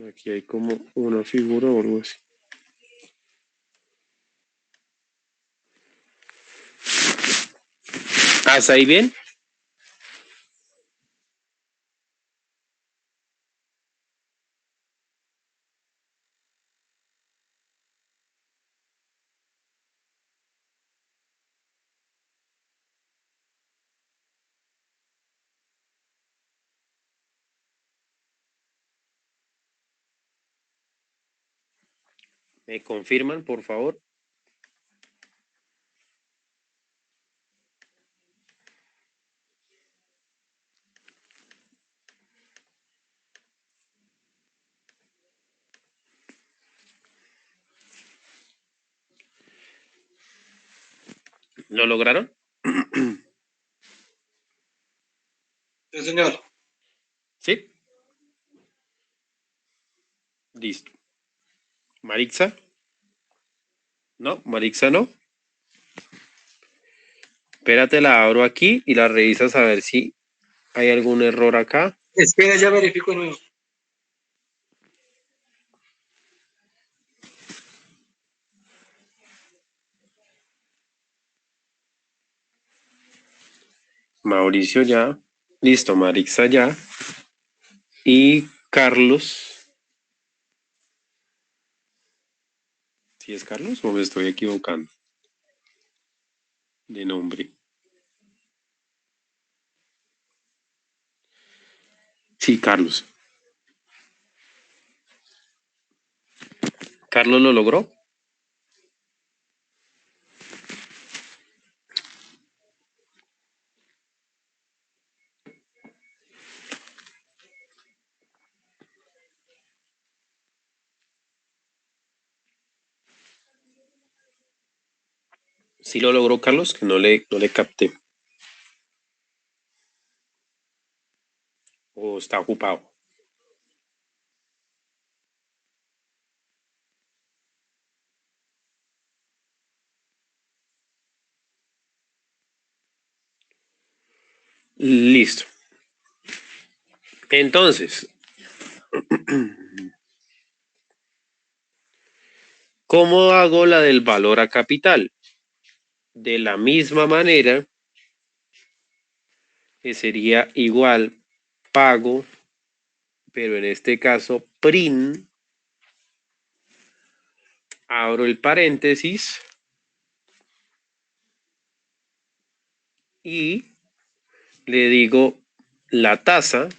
Aquí hay como una figura o algo así. ¿Hasta ahí bien? ¿Me confirman, por favor? ¿Lo lograron? Sí, señor. Sí. Listo. ¿Marixa? No, Marixa no. Espérate, la abro aquí y la revisas a ver si hay algún error acá. Espera, ya verifico de nuevo. Mauricio ya. Listo, Marixa ya. Y Carlos. ¿Sí es Carlos o me estoy equivocando? De nombre. Sí, Carlos. ¿Carlos lo logró? Sí lo logró Carlos, que no le capté. O está ocupado. Listo. Entonces, ¿cómo hago la del valor a capital? De la misma manera que sería igual pago, pero en este caso PRIN, abro el paréntesis y le digo la tasa,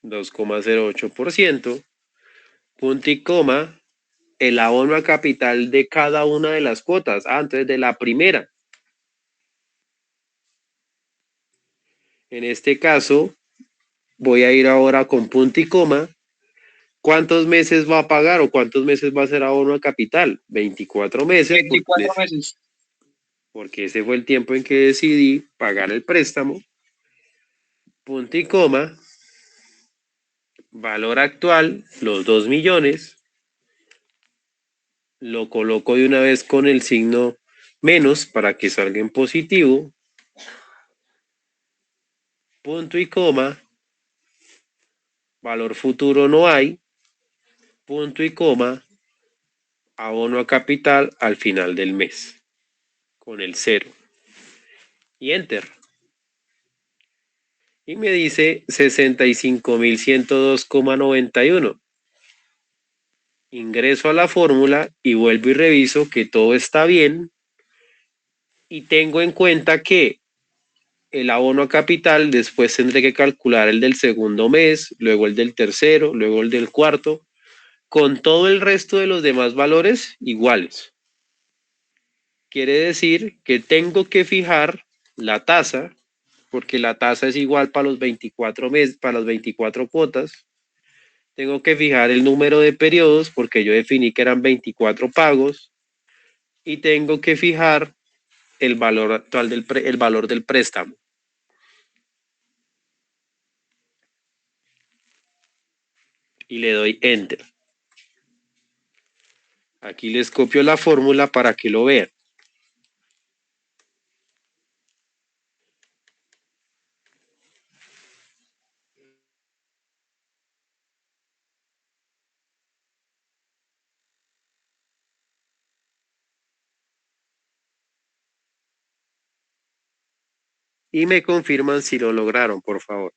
2,08%, punto y coma, el abono a capital de cada una de las cuotas, antes de la primera. En este caso, voy a ir ahora con punto y coma. ¿Cuántos meses va a pagar o cuántos meses va a ser abono a capital? 24 meses, 24 meses. porque ese fue el tiempo en que decidí pagar el préstamo. Punto y coma. Valor actual, los 2 millones. Lo coloco de una vez con el signo menos para que salga en positivo. Punto y coma. valor futuro no hay, punto y coma, abono a capital al final del mes, con el cero. Y enter. Y me dice 65.102,91. Ingreso a la fórmula y vuelvo y reviso que todo está bien. Y tengo en cuenta que el abono a capital, después tendré que calcular el del segundo mes, luego el del tercero, luego el del cuarto, con todo el resto de los demás valores iguales. Quiere decir que tengo que fijar la tasa, porque la tasa es igual para los 24 meses, para las 24 cuotas. Tengo que fijar el número de periodos, porque yo definí que eran 24 pagos. Y tengo que fijar el valor actual el valor del préstamo. Y le doy enter. Aquí les copio la fórmula para que lo vean. Y me confirman si lo lograron, por favor.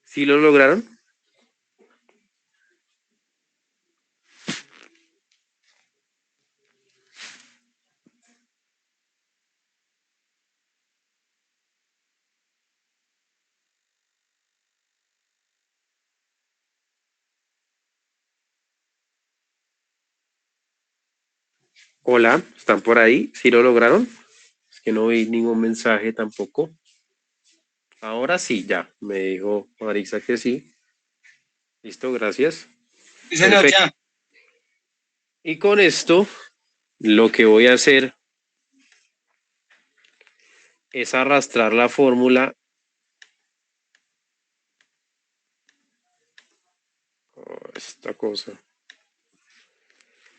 ¿Sí lo lograron? Hola, ¿están por ahí? ¿Sí lo lograron? Es que no vi ningún mensaje tampoco. Ahora sí, ya. Me dijo Marisa que sí. Listo, gracias. Sí, señor, Perfecto. ya. Y con esto, lo que voy a hacer es arrastrar la fórmula. Esta cosa.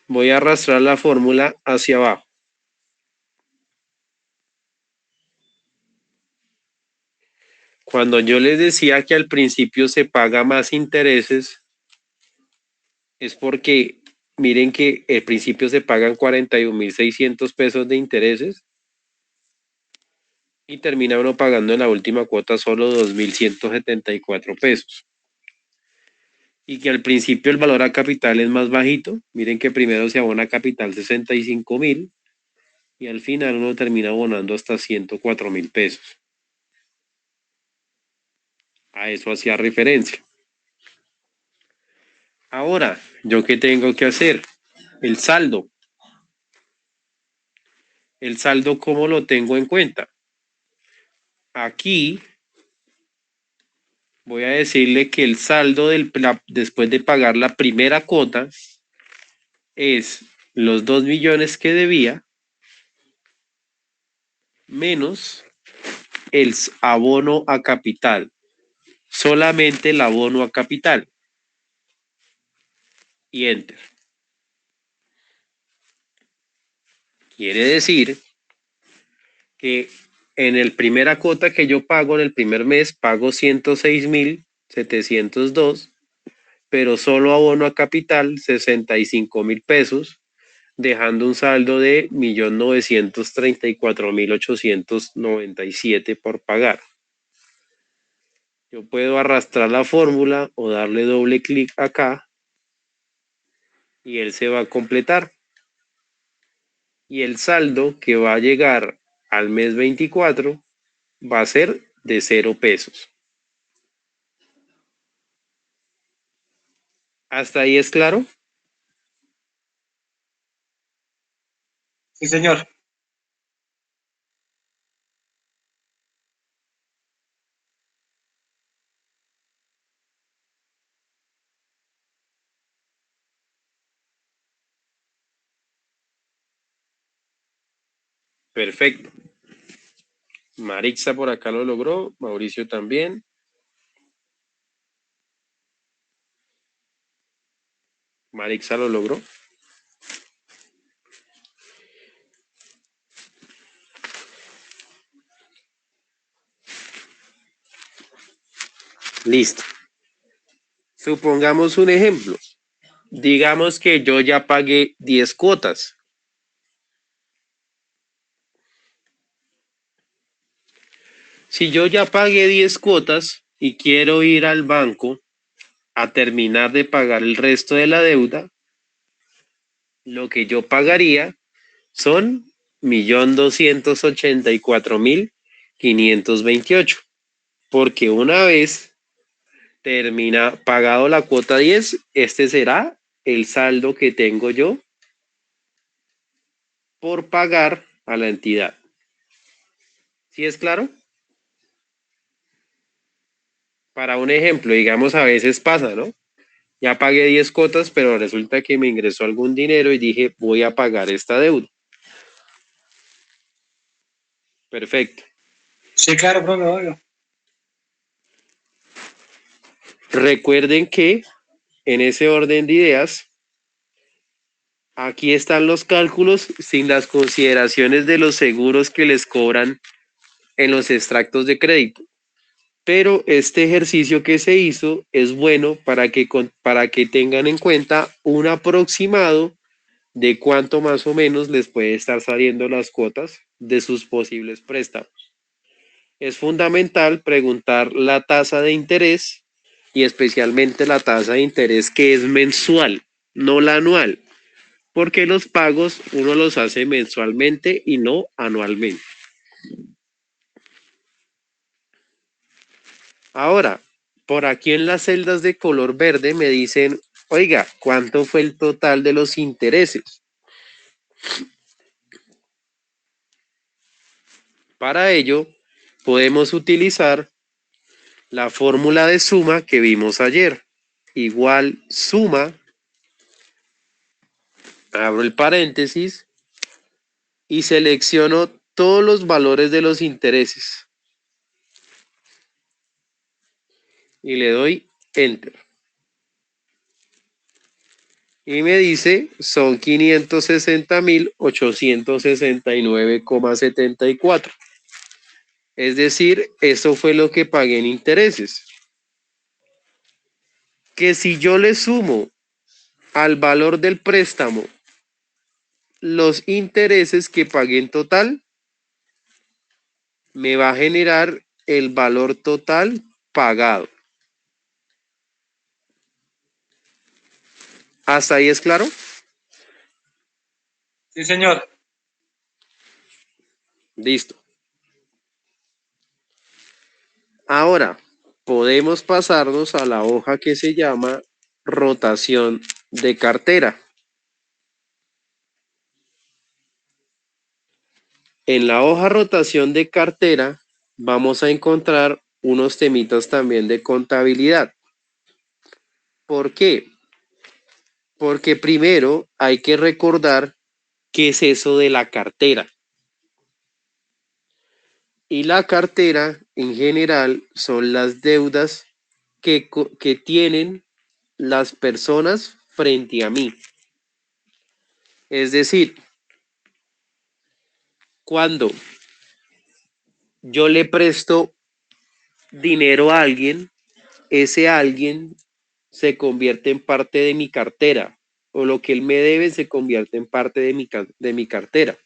Voy a arrastrar la fórmula hacia abajo. Cuando yo les decía que al principio se paga más intereses, es porque miren que al principio se pagan 41.600 pesos de intereses y termina uno pagando en la última cuota solo 2.174 pesos. Y que al principio el valor a capital es más bajito. Miren que primero se abona capital 65.000 y al final uno termina abonando hasta 104.000 pesos. A eso hacía referencia. Ahora, ¿yo qué tengo que hacer? El saldo. El saldo, ¿cómo lo tengo en cuenta? Aquí voy a decirle que el saldo después de pagar la primera cuota es los 2 millones que debía menos el abono a capital. Solamente el abono a capital. Y enter. Quiere decir que en el primera cuota que yo pago en el primer mes pago 106.702, pero solo abono a capital 65.000 pesos, dejando un saldo de 1.934.897 por pagar. Yo puedo arrastrar la fórmula o darle doble clic acá y él se va a completar. Y el saldo que va a llegar al mes 24 va a ser de 0 pesos. ¿Hasta ahí es claro? Sí, señor. Perfecto. Marixa por acá lo logró, Mauricio también. Marixa lo logró. Listo. Supongamos un ejemplo. Digamos que yo ya pagué 10 cuotas. Si yo ya pagué 10 cuotas y quiero ir al banco a terminar de pagar el resto de la deuda, lo que yo pagaría son 1.284.528. Porque una vez termina pagado la cuota 10, este será el saldo que tengo yo por pagar a la entidad. ¿Sí es claro? Para un ejemplo, digamos, a veces pasa, ¿no? Ya pagué 10 cuotas, pero resulta que me ingresó algún dinero y dije, voy a pagar esta deuda. Perfecto. Sí, claro, profe, obvio. Recuerden que en ese orden de ideas, aquí están los cálculos sin las consideraciones de los seguros que les cobran en los extractos de crédito. Pero este ejercicio que se hizo es bueno para que tengan en cuenta un aproximado de cuánto más o menos les puede estar saliendo las cuotas de sus posibles préstamos. Es fundamental preguntar la tasa de interés y especialmente la tasa de interés que es mensual, no la anual, porque los pagos uno los hace mensualmente y no anualmente. Ahora, por aquí en las celdas de color verde me dicen, oiga, ¿cuánto fue el total de los intereses? Para ello, podemos utilizar la fórmula de suma que vimos ayer. Igual suma, abro el paréntesis y selecciono todos los valores de los intereses. Y le doy Enter. Y me dice, son 560.869,74. Es decir, eso fue lo que pagué en intereses. Que si yo le sumo al valor del préstamo los intereses que pagué en total, me va a generar el valor total pagado. ¿Hasta ahí es claro? Sí, señor. Listo. Ahora, podemos pasarnos a la hoja que se llama rotación de cartera. En la hoja rotación de cartera vamos a encontrar unos temitas también de contabilidad. ¿Por qué? Porque primero hay que recordar qué es eso de la cartera. Y la cartera en general son las deudas que tienen las personas frente a mí. Es decir, cuando yo le presto dinero a alguien, ese alguien se convierte en parte de mi cartera o lo que él me debe se convierte en parte de mi cartera.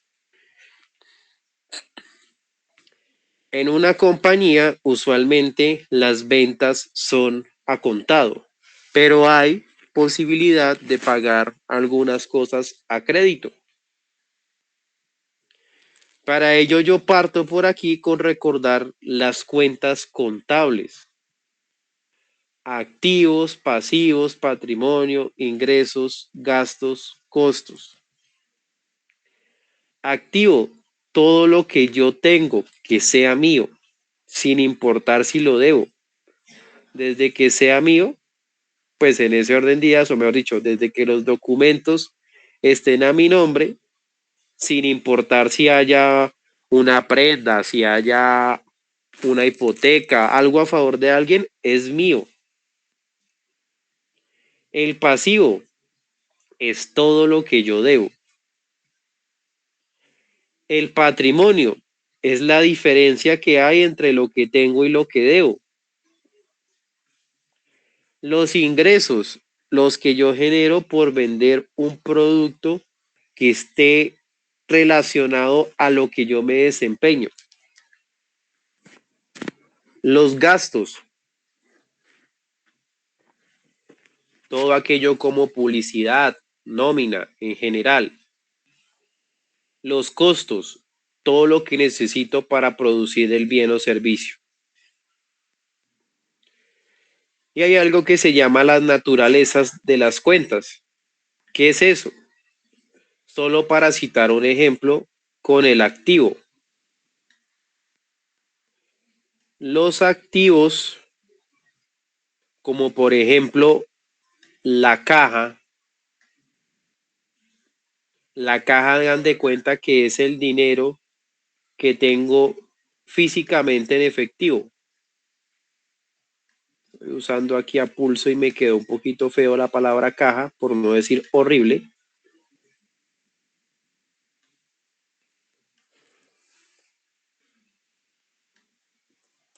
En una compañía, usualmente las ventas son a contado, pero hay posibilidad de pagar algunas cosas a crédito. Para ello yo parto por aquí con recordar las cuentas contables. Activos, pasivos, patrimonio, ingresos, gastos, costos. Activo, todo lo que yo tengo que sea mío, sin importar si lo debo. Desde que sea mío, pues en ese orden de días, o mejor dicho, desde que los documentos estén a mi nombre, sin importar si haya una prenda, si haya una hipoteca, algo a favor de alguien, es mío. El pasivo es todo lo que yo debo. El patrimonio es la diferencia que hay entre lo que tengo y lo que debo. Los ingresos, los que yo genero por vender un producto que esté relacionado a lo que yo me desempeño. Los gastos, todo aquello como publicidad, nómina en general. Los costos, todo lo que necesito para producir el bien o servicio. Y hay algo que se llama las naturalezas de las cuentas. ¿Qué es eso? Solo para citar un ejemplo con el activo. Los activos, como por ejemplo la caja hagan de cuenta que es el dinero que tengo físicamente en efectivo. Estoy usando aquí a pulso y me quedó un poquito feo la palabra caja, por no decir horrible.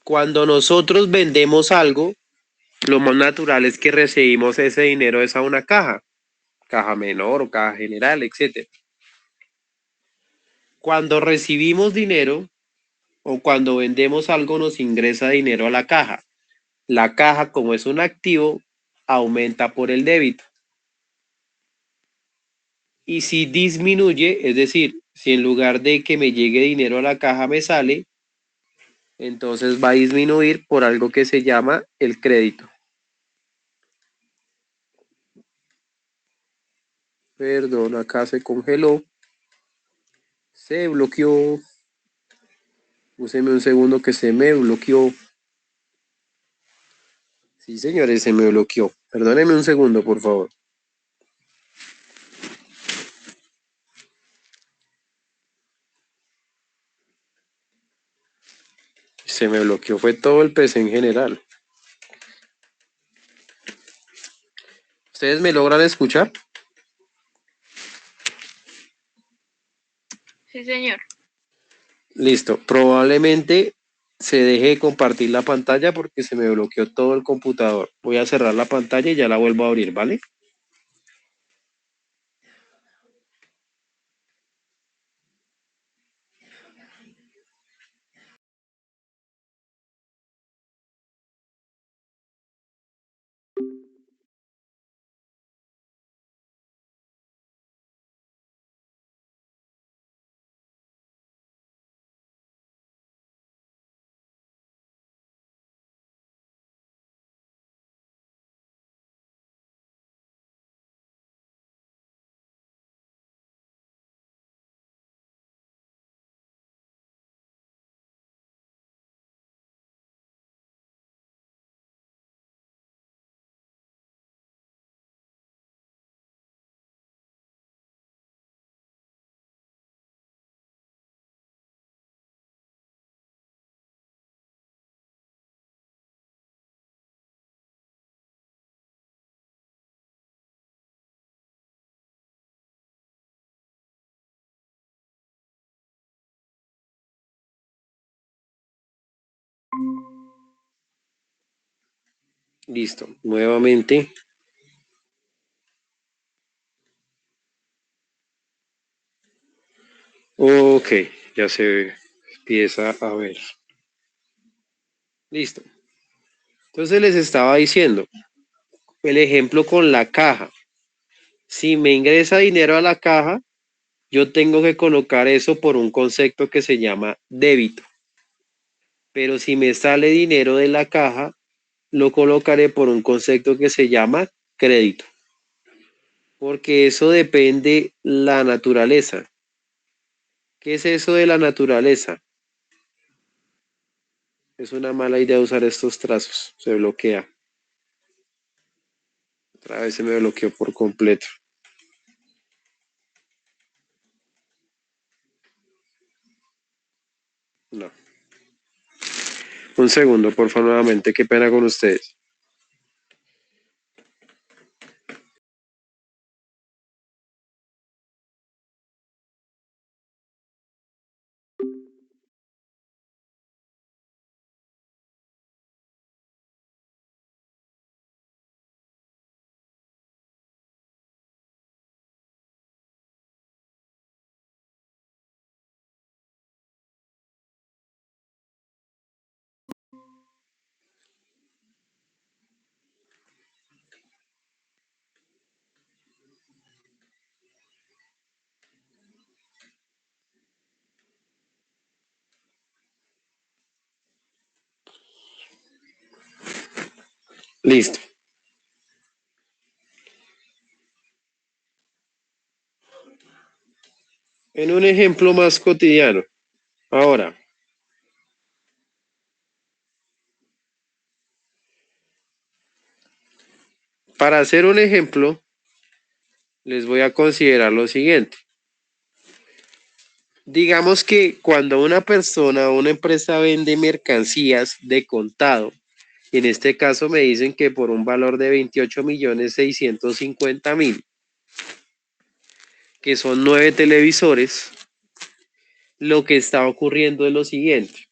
Cuando nosotros vendemos algo, lo más natural es que recibimos ese dinero es a una caja menor o caja general, etcétera. Cuando recibimos dinero o cuando vendemos algo nos ingresa dinero a la caja. La caja, como es un activo, aumenta por el débito. Y si disminuye, es decir, si en lugar de que me llegue dinero a la caja me sale, entonces va a disminuir por algo que se llama el crédito. Perdón, acá se congeló, se bloqueó. Úseme un segundo que se me bloqueó. Sí, señores, se me bloqueó. Perdónenme un segundo, por favor. Se me bloqueó, fue todo el PC en general. ¿Ustedes me logran escuchar? Sí, señor. Listo. Probablemente se deje de compartir la pantalla porque se me bloqueó todo el computador. Voy a cerrar la pantalla y ya la vuelvo a abrir, ¿vale? Listo. Nuevamente. Ok, ya se empieza a ver. Listo. Entonces les estaba diciendo el ejemplo con la caja. Si me ingresa dinero a la caja, yo tengo que colocar eso por un concepto que se llama débito. Pero si me sale dinero de la caja, lo colocaré por un concepto que se llama crédito. Porque eso depende la naturaleza. ¿Qué es eso de la naturaleza? Es una mala idea usar estos trazos. Se bloquea. Otra vez se me bloqueó por completo. No. Un segundo, por favor, nuevamente. Qué pena con ustedes. Listo. En un ejemplo más cotidiano. Ahora, para hacer un ejemplo, les voy a considerar lo siguiente. Digamos que cuando una persona o una empresa vende mercancías de contado, en este caso me dicen que por un valor de 28.650.000, que son 9 televisores, lo que está ocurriendo es lo siguiente.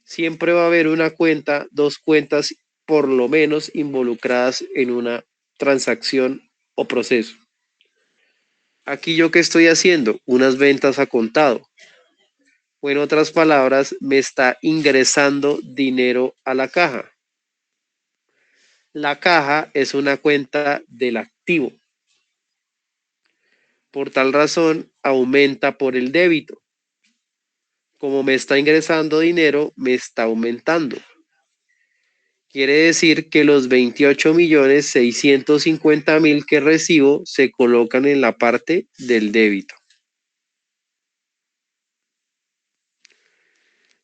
Siempre va a haber una cuenta, dos cuentas por lo menos involucradas en una transacción o proceso. Aquí yo qué estoy haciendo, unas ventas a contado. O en otras palabras, me está ingresando dinero a la caja. La caja es una cuenta del activo. Por tal razón, aumenta por el débito. Como me está ingresando dinero, me está aumentando. Quiere decir que los 28.650.000 que recibo se colocan en la parte del débito.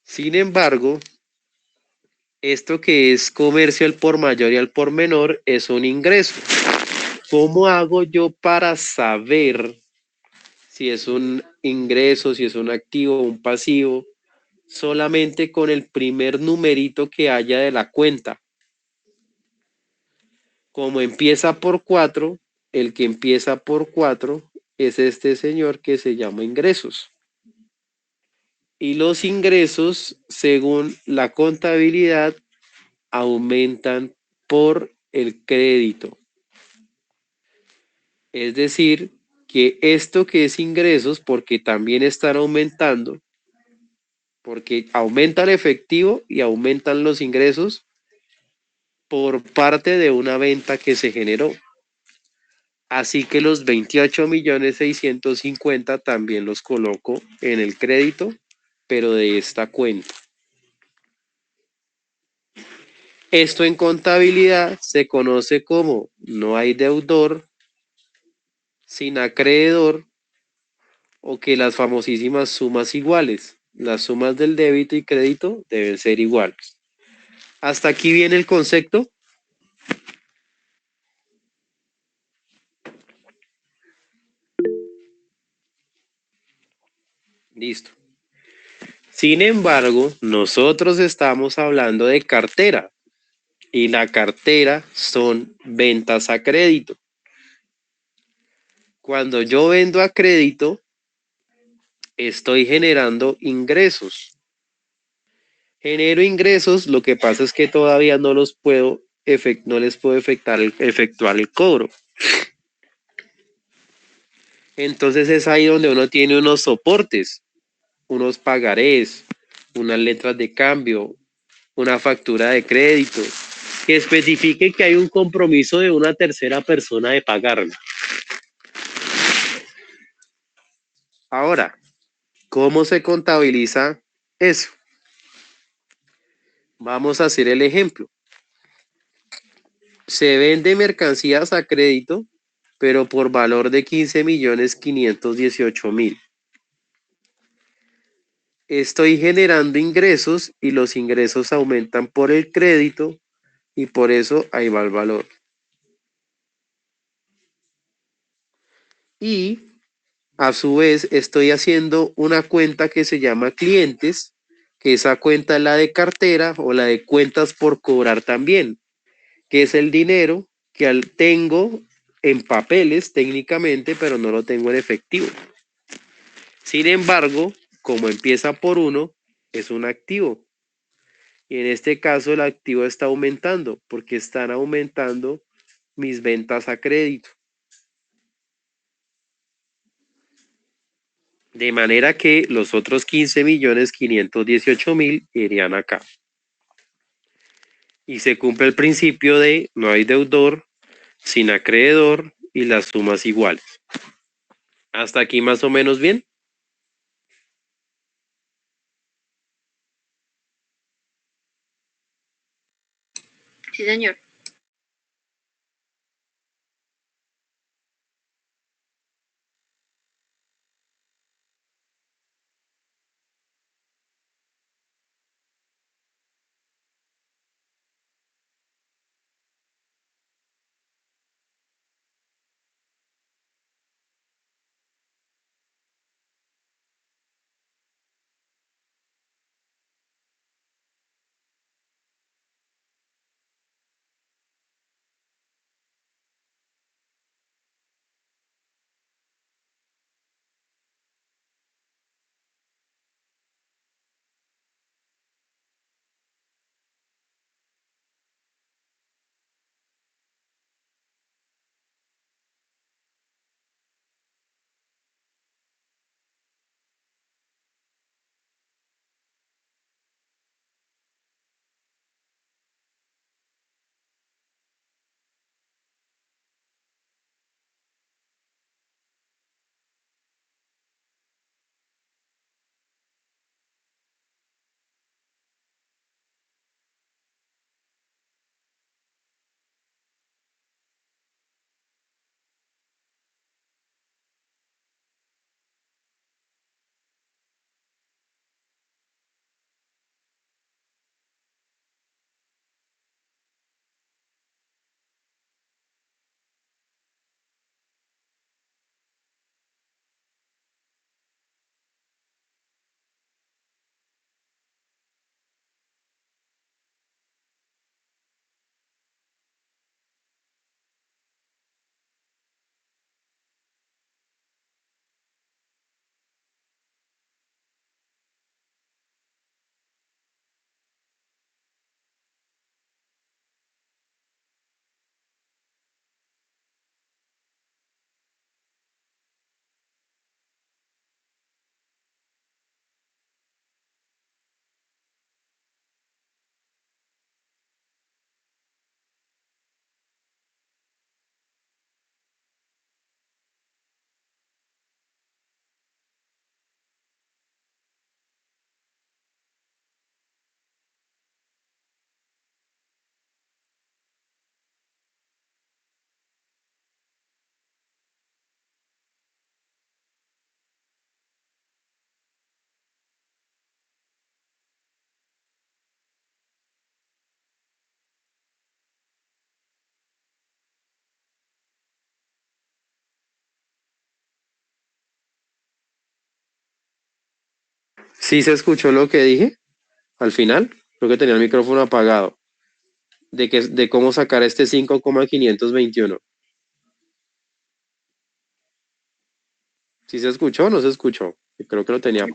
Sin embargo, esto que es comercio al por mayor y al por menor es un ingreso. ¿Cómo hago yo para saber si es un ingreso, si es un activo o un pasivo? Solamente con el primer numerito que haya de la cuenta. Como empieza por 4, el que empieza por 4 es este señor que se llama ingresos. Y los ingresos, según la contabilidad, aumentan por el crédito. Es decir, que esto que es ingresos, porque también están aumentando, porque aumenta el efectivo y aumentan los ingresos por parte de una venta que se generó. Así que los 28.650.000 también los coloco en el crédito, pero de esta cuenta. Esto en contabilidad se conoce como no hay deudor sin acreedor, o que las famosísimas sumas iguales. Las sumas del débito y crédito deben ser iguales. Hasta aquí viene el concepto. Listo. Sin embargo, nosotros estamos hablando de cartera y la cartera son ventas a crédito. Cuando yo vendo a crédito, estoy generando ingresos. Genero ingresos, lo que pasa es que todavía no les puedo efectuar el cobro. Entonces es ahí donde uno tiene unos soportes, unos pagarés, unas letras de cambio, una factura de crédito, que especifique que hay un compromiso de una tercera persona de pagarlo. Ahora, ¿cómo se contabiliza eso? Vamos a hacer el ejemplo. Se vende mercancías a crédito, pero por valor de 15.518.000. Estoy generando ingresos y los ingresos aumentan por el crédito y por eso ahí va el valor. Y A su vez, estoy haciendo una cuenta que se llama clientes, que esa cuenta es la de cartera o la de cuentas por cobrar también, que es el dinero que tengo en papeles técnicamente, pero no lo tengo en efectivo. Sin embargo, como empieza por uno, es un activo. Y en este caso el activo está aumentando porque están aumentando mis ventas a crédito. De manera que los otros 15.518.000 irían acá. Y se cumple el principio de no hay deudor sin acreedor y las sumas iguales. Hasta aquí más o menos bien. Sí, señor. ¿Sí se escuchó lo que dije al final? Creo que tenía el micrófono apagado. De cómo sacar este 5,521. ¿Sí se escuchó o no se escuchó? Creo que lo tenía.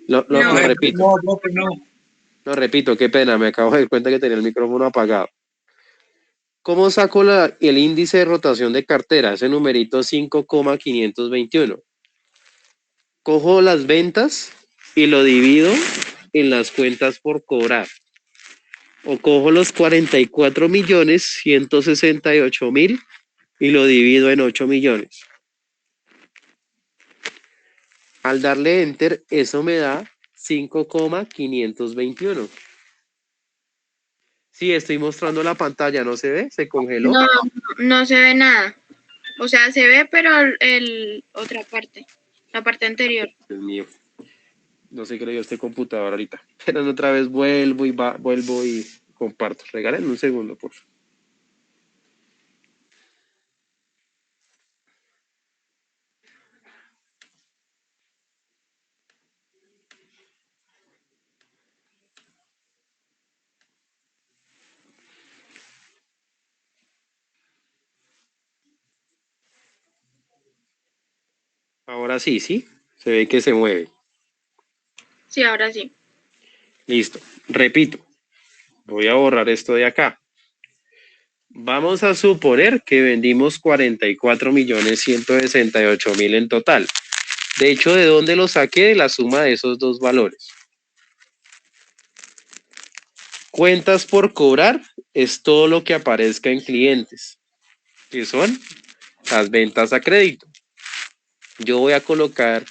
No. Lo repito. No, profe, no. Lo repito, qué pena, me acabo de dar cuenta que tenía el micrófono apagado. ¿Cómo saco el índice de rotación de cartera? Ese numerito 5,521. Cojo las ventas y lo divido en las cuentas por cobrar. O cojo los 44.168.000 y lo divido en 8 millones. Al darle enter, eso me da 5,521. Sí, estoy mostrando la pantalla, ¿no se ve? ¿Se congeló? No, no se ve nada. O sea, se ve, pero otra parte, la parte anterior. Dios mío, no sé qué le dio este computador ahorita. Pero otra vez vuelvo y comparto. Regalen un segundo, por favor. Ahora sí, ¿sí? Se ve que se mueve. Sí, ahora sí. Listo. Repito. Voy a borrar esto de acá. Vamos a suponer que vendimos 44.168.000 en total. De hecho, ¿de dónde lo saqué? De la suma de esos dos valores. Cuentas por cobrar es todo lo que aparezca en clientes, que son las ventas a crédito. Yo voy a colocar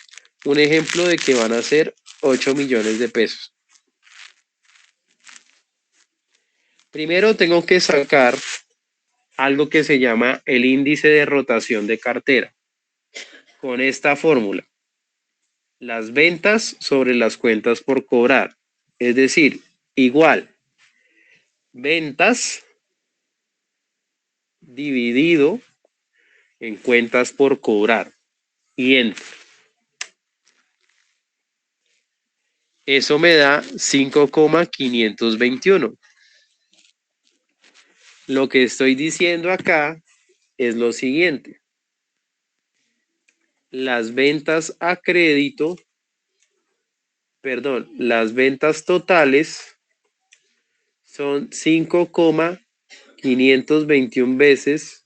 un ejemplo de que van a ser 8 millones de pesos. Primero tengo que sacar algo que se llama el índice de rotación de cartera. Con esta fórmula, las ventas sobre las cuentas por cobrar. Es decir, igual, ventas dividido en cuentas por cobrar. Y enter. Eso me da 5,521. Lo que estoy diciendo acá es lo siguiente. Las ventas a crédito, perdón, las ventas totales son 5,521 veces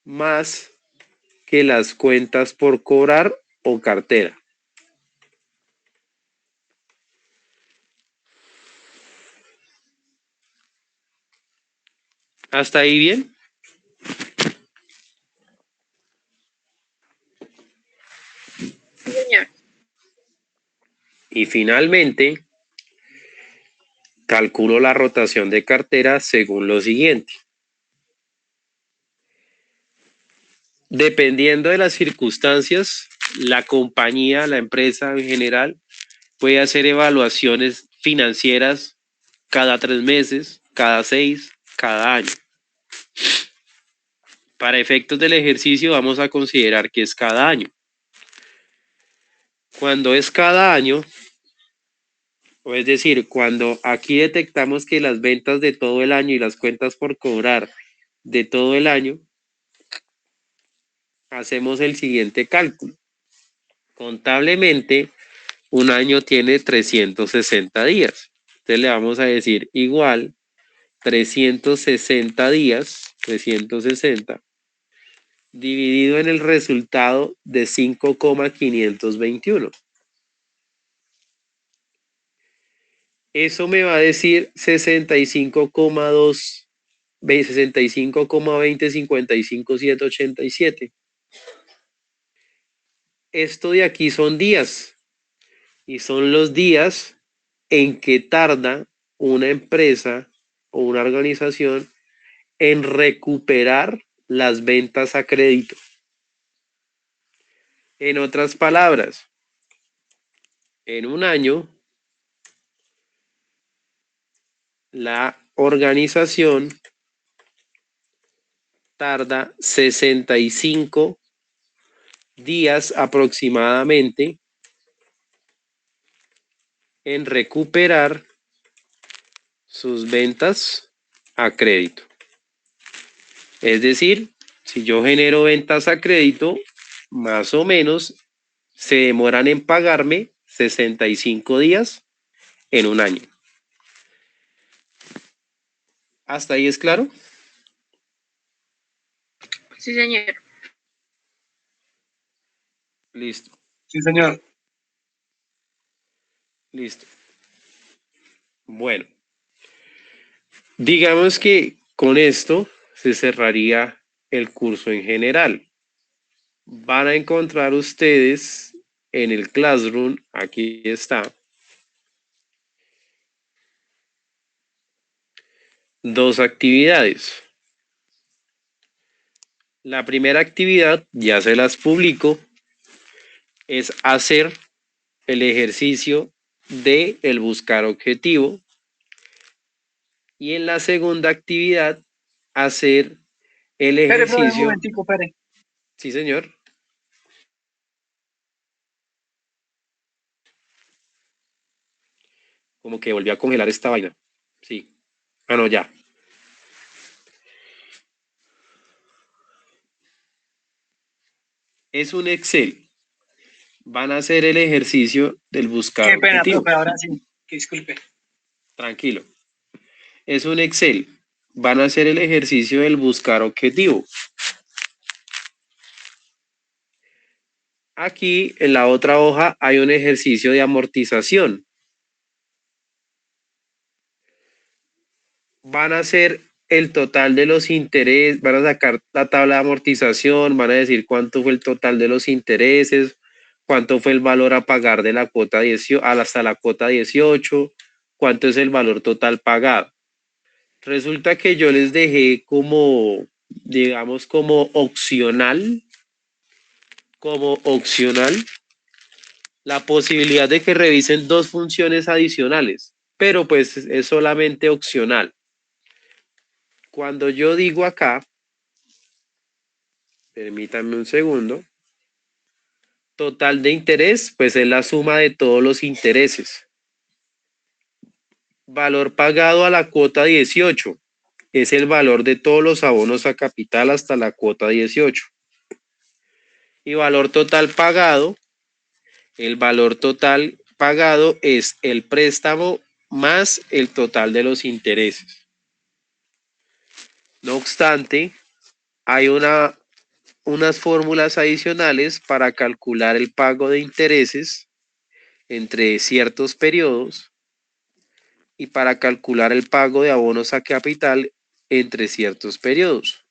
más que las cuentas por cobrar o cartera. ¿Hasta ahí bien? Sí, señor. Y finalmente, calculo la rotación de cartera según lo siguiente. Dependiendo de las circunstancias, la compañía, la empresa en general, puede hacer evaluaciones financieras cada 3 meses, cada 6, cada año. Para efectos del ejercicio vamos a considerar que es cada año. Cuando es cada año, o es decir, cuando aquí detectamos que las ventas de todo el año y las cuentas por cobrar de todo el año, hacemos el siguiente cálculo. Contablemente, un año tiene 360 días. Entonces le vamos a decir igual 360 días, 360, dividido en el resultado de 5,521. Eso me va a decir 65,2, 65,2055787. Esto de aquí son días y son los días en que tarda una empresa o una organización en recuperar las ventas a crédito. En otras palabras, en un año, la organización tarda 65 días aproximadamente en recuperar sus ventas a crédito. Es decir, si yo genero ventas a crédito, más o menos se demoran en pagarme 65 días en un año. ¿Hasta ahí es claro? Sí, señor. Listo, Sí, señor. listo. Bueno, digamos que con esto se cerraría el curso en general. Van a encontrar ustedes en el Classroom, aquí está, dos actividades. La primera actividad, ya se las publico, es hacer el ejercicio de el buscar objetivo. Y en la segunda actividad, hacer el Espere, profe, un ejercicio. momentico, espere. Sí, señor. Como que volvió a congelar esta vaina. Sí. Ah, no, ya. Es un Excel. Van a hacer el ejercicio del buscar Qué pena, objetivo. profe, ahora sí. Disculpe. Tranquilo. Es un Excel. Van a hacer el ejercicio del buscar objetivo. Aquí en la otra hoja hay un ejercicio de amortización. Van a hacer el total de los intereses, van a sacar la tabla de amortización, van a decir cuánto fue el total de los intereses, cuánto fue el valor a pagar de la cuota 18 hasta la cuota 18, cuánto es el valor total pagado. Resulta que yo les dejé como, digamos, como opcional, la posibilidad de que revisen dos funciones adicionales, pero pues es solamente opcional. Cuando yo digo acá, permítanme un segundo, total de interés, pues es la suma de todos los intereses. Valor pagado a la cuota 18, es el valor de todos los abonos a capital hasta la cuota 18. Y valor total pagado, el valor total pagado es el préstamo más el total de los intereses. No obstante, hay unas fórmulas adicionales para calcular el pago de intereses entre ciertos periodos y para calcular el pago de abonos a capital entre ciertos periodos.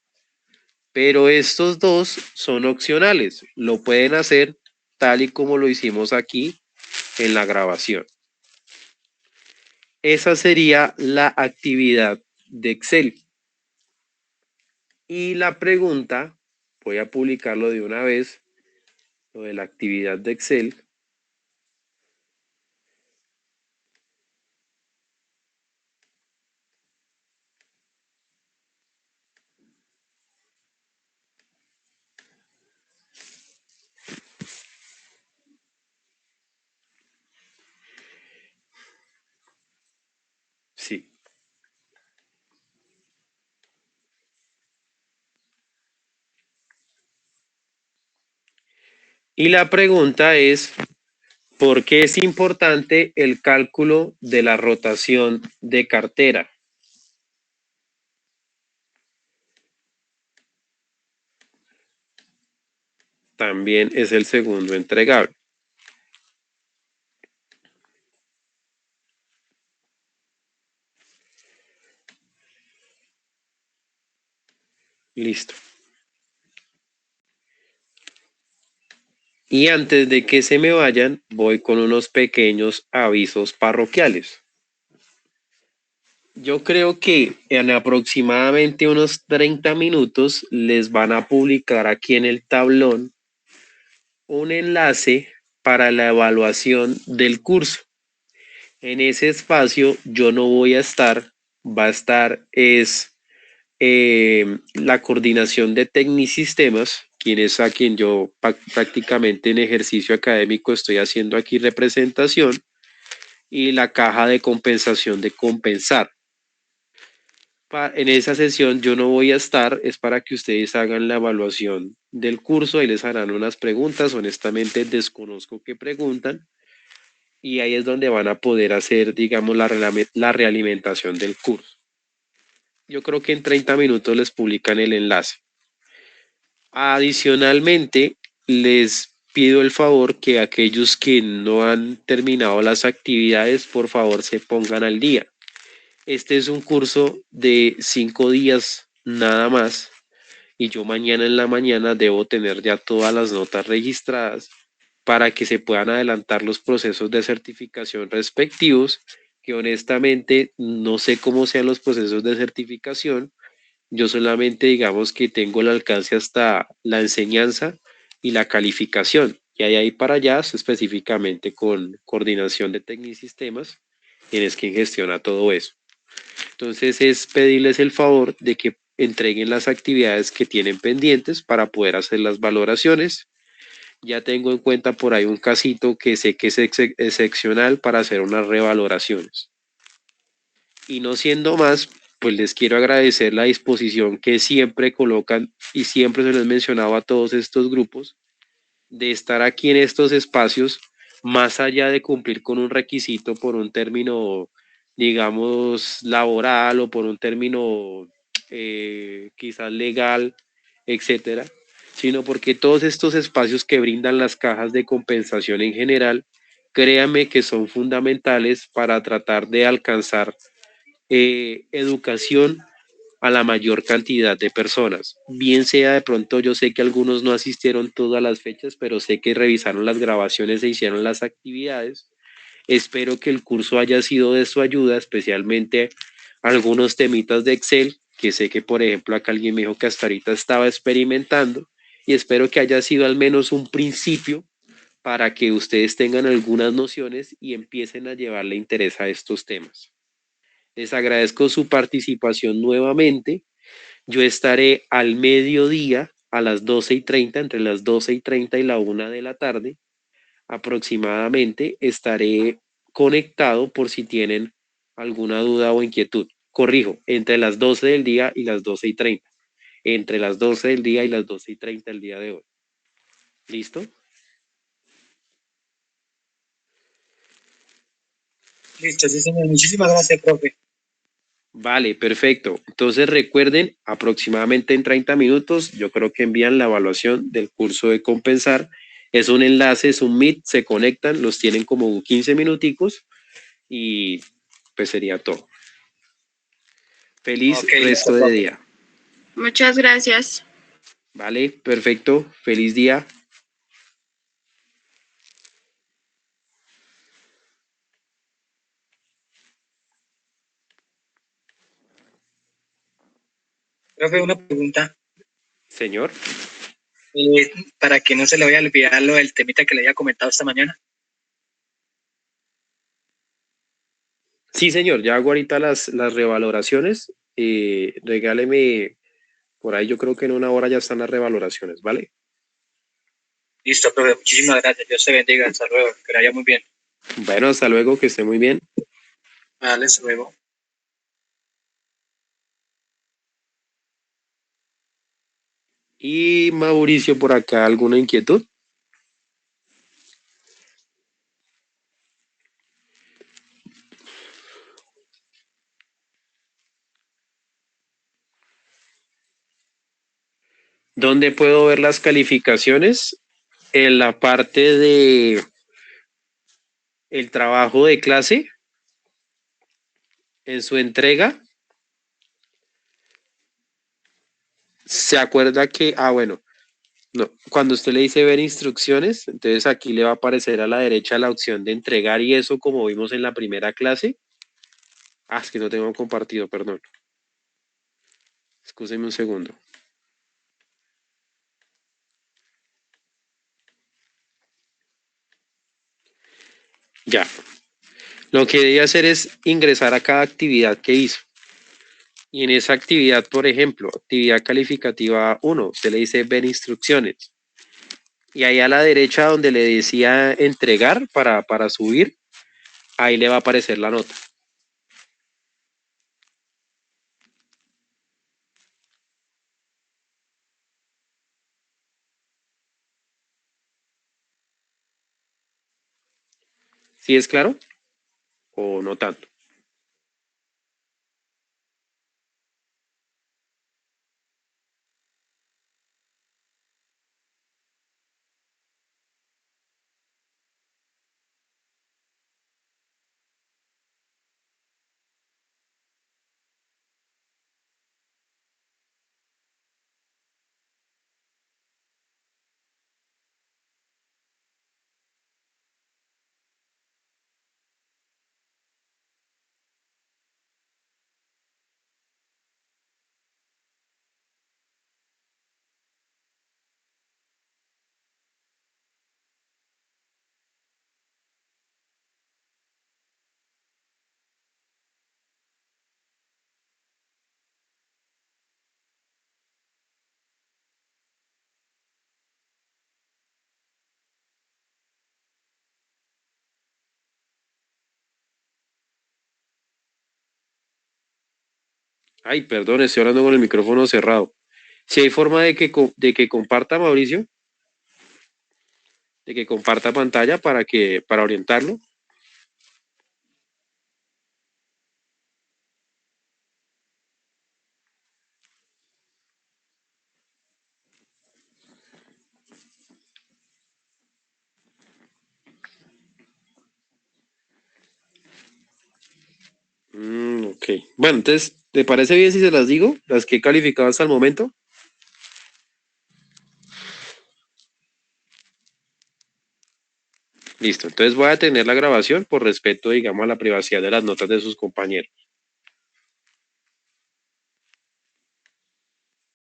Pero estos dos son opcionales, lo pueden hacer tal y como lo hicimos aquí en la grabación. Esa sería la actividad de Excel. Y la pregunta, voy a publicarlo de una vez, lo de la actividad de Excel. Sí. Y la pregunta es, ¿por qué es importante el cálculo de la rotación de cartera? También es el segundo entregable. Listo. Y antes de que se me vayan, voy con unos pequeños avisos parroquiales. Yo creo que en aproximadamente unos 30 minutos les van a publicar aquí en el tablón un enlace para la evaluación del curso. En ese espacio yo no voy a estar, va a estar la coordinación de Tecnisistemas, quien es a quien yo prácticamente en ejercicio académico estoy haciendo aquí representación, y la caja de compensación de Compensar. En esa sesión yo no voy a estar, es para que ustedes hagan la evaluación del curso y les harán unas preguntas, honestamente desconozco qué preguntan, y ahí es donde van a poder hacer, digamos, la realimentación del curso. Yo creo que en 30 minutos les publican el enlace. Adicionalmente, les pido el favor que aquellos que no han terminado las actividades, por favor, se pongan al día. Este es un curso de 5 días nada más y yo mañana en la mañana debo tener ya todas las notas registradas para que se puedan adelantar los procesos de certificación respectivos, que honestamente no sé cómo sean los procesos de certificación. Yo solamente digamos que tengo el alcance hasta la enseñanza y la calificación. Y ahí para allá específicamente con coordinación de tecnisistemas, quien es quien gestiona todo eso. Entonces es pedirles el favor de que entreguen las actividades que tienen pendientes para poder hacer las valoraciones. Ya tengo en cuenta por ahí un casito que sé que es excepcional para hacer unas revaloraciones. Y no siendo más, pues les quiero agradecer la disposición que siempre colocan y siempre se les mencionaba a todos estos grupos de estar aquí en estos espacios, más allá de cumplir con un requisito por un término, digamos, laboral o por un término quizás legal, etcétera, sino porque todos estos espacios que brindan las cajas de compensación en general, créanme que son fundamentales para tratar de alcanzar educación a la mayor cantidad de personas. Bien sea de pronto, yo sé que algunos no asistieron todas las fechas, pero sé que revisaron las grabaciones e hicieron las actividades. Espero que el curso haya sido de su ayuda, especialmente algunos temitas de Excel, que sé que, por ejemplo, acá alguien me dijo que hasta ahorita estaba experimentando, y espero que haya sido al menos un principio para que ustedes tengan algunas nociones y empiecen a llevarle interés a estos temas. Les agradezco su participación nuevamente. Yo estaré al mediodía a las 12:30, entre las 12:30 y la 1 de la tarde aproximadamente. Estaré conectado por si tienen alguna duda o inquietud. Corrijo, entre las 12 del día y las 12:30. Entre las 12 del día y las 12:30 el día de hoy. ¿Listo? Listo, sí, señor. Muchísimas gracias, profe. Vale, perfecto. Entonces recuerden, aproximadamente en 30 minutos, yo creo que envían la evaluación del curso de compensar. Es un enlace, es un Meet, se conectan, los tienen como 15 minuticos y pues sería todo. Feliz Ok, listo, resto de profe. día. Muchas gracias. Vale, perfecto. Feliz día. Profe, una pregunta. Señor. Para que no se le vaya a olvidar lo del temita que le había comentado esta mañana. Sí, señor, ya hago ahorita las revaloraciones. Regáleme por ahí, yo creo que en 1 hora ya están las revaloraciones, ¿vale? Listo, profe. Muchísimas gracias. Dios te bendiga. Hasta luego. Que le vaya muy bien. Bueno, hasta luego, que esté muy bien. Vale, hasta luego. Y Mauricio, por acá, ¿alguna inquietud? ¿Dónde puedo ver las calificaciones? En la parte de el trabajo de clase, en su entrega, se acuerda que, bueno, no, cuando usted le dice ver instrucciones, entonces aquí le va a aparecer a la derecha la opción de entregar y eso como vimos en la primera clase. Es que no tengo compartido, perdón. Excúseme un segundo. Ya. Lo que debe hacer es ingresar a cada actividad que hizo. Y en esa actividad, por ejemplo, actividad calificativa 1, usted le dice ver instrucciones. Y ahí a la derecha donde le decía entregar para subir, ahí le va a aparecer la nota. ¿Sí es claro? ¿O no tanto? Ay, perdón, estoy hablando con el micrófono cerrado. Si hay forma de que comparta, Mauricio. de que comparta pantalla para orientarlo. Ok. Bueno, entonces, ¿te parece bien si se las digo? Las que he calificado hasta el momento. Listo. Entonces voy a detener la grabación por respeto, digamos, a la privacidad de las notas de sus compañeros.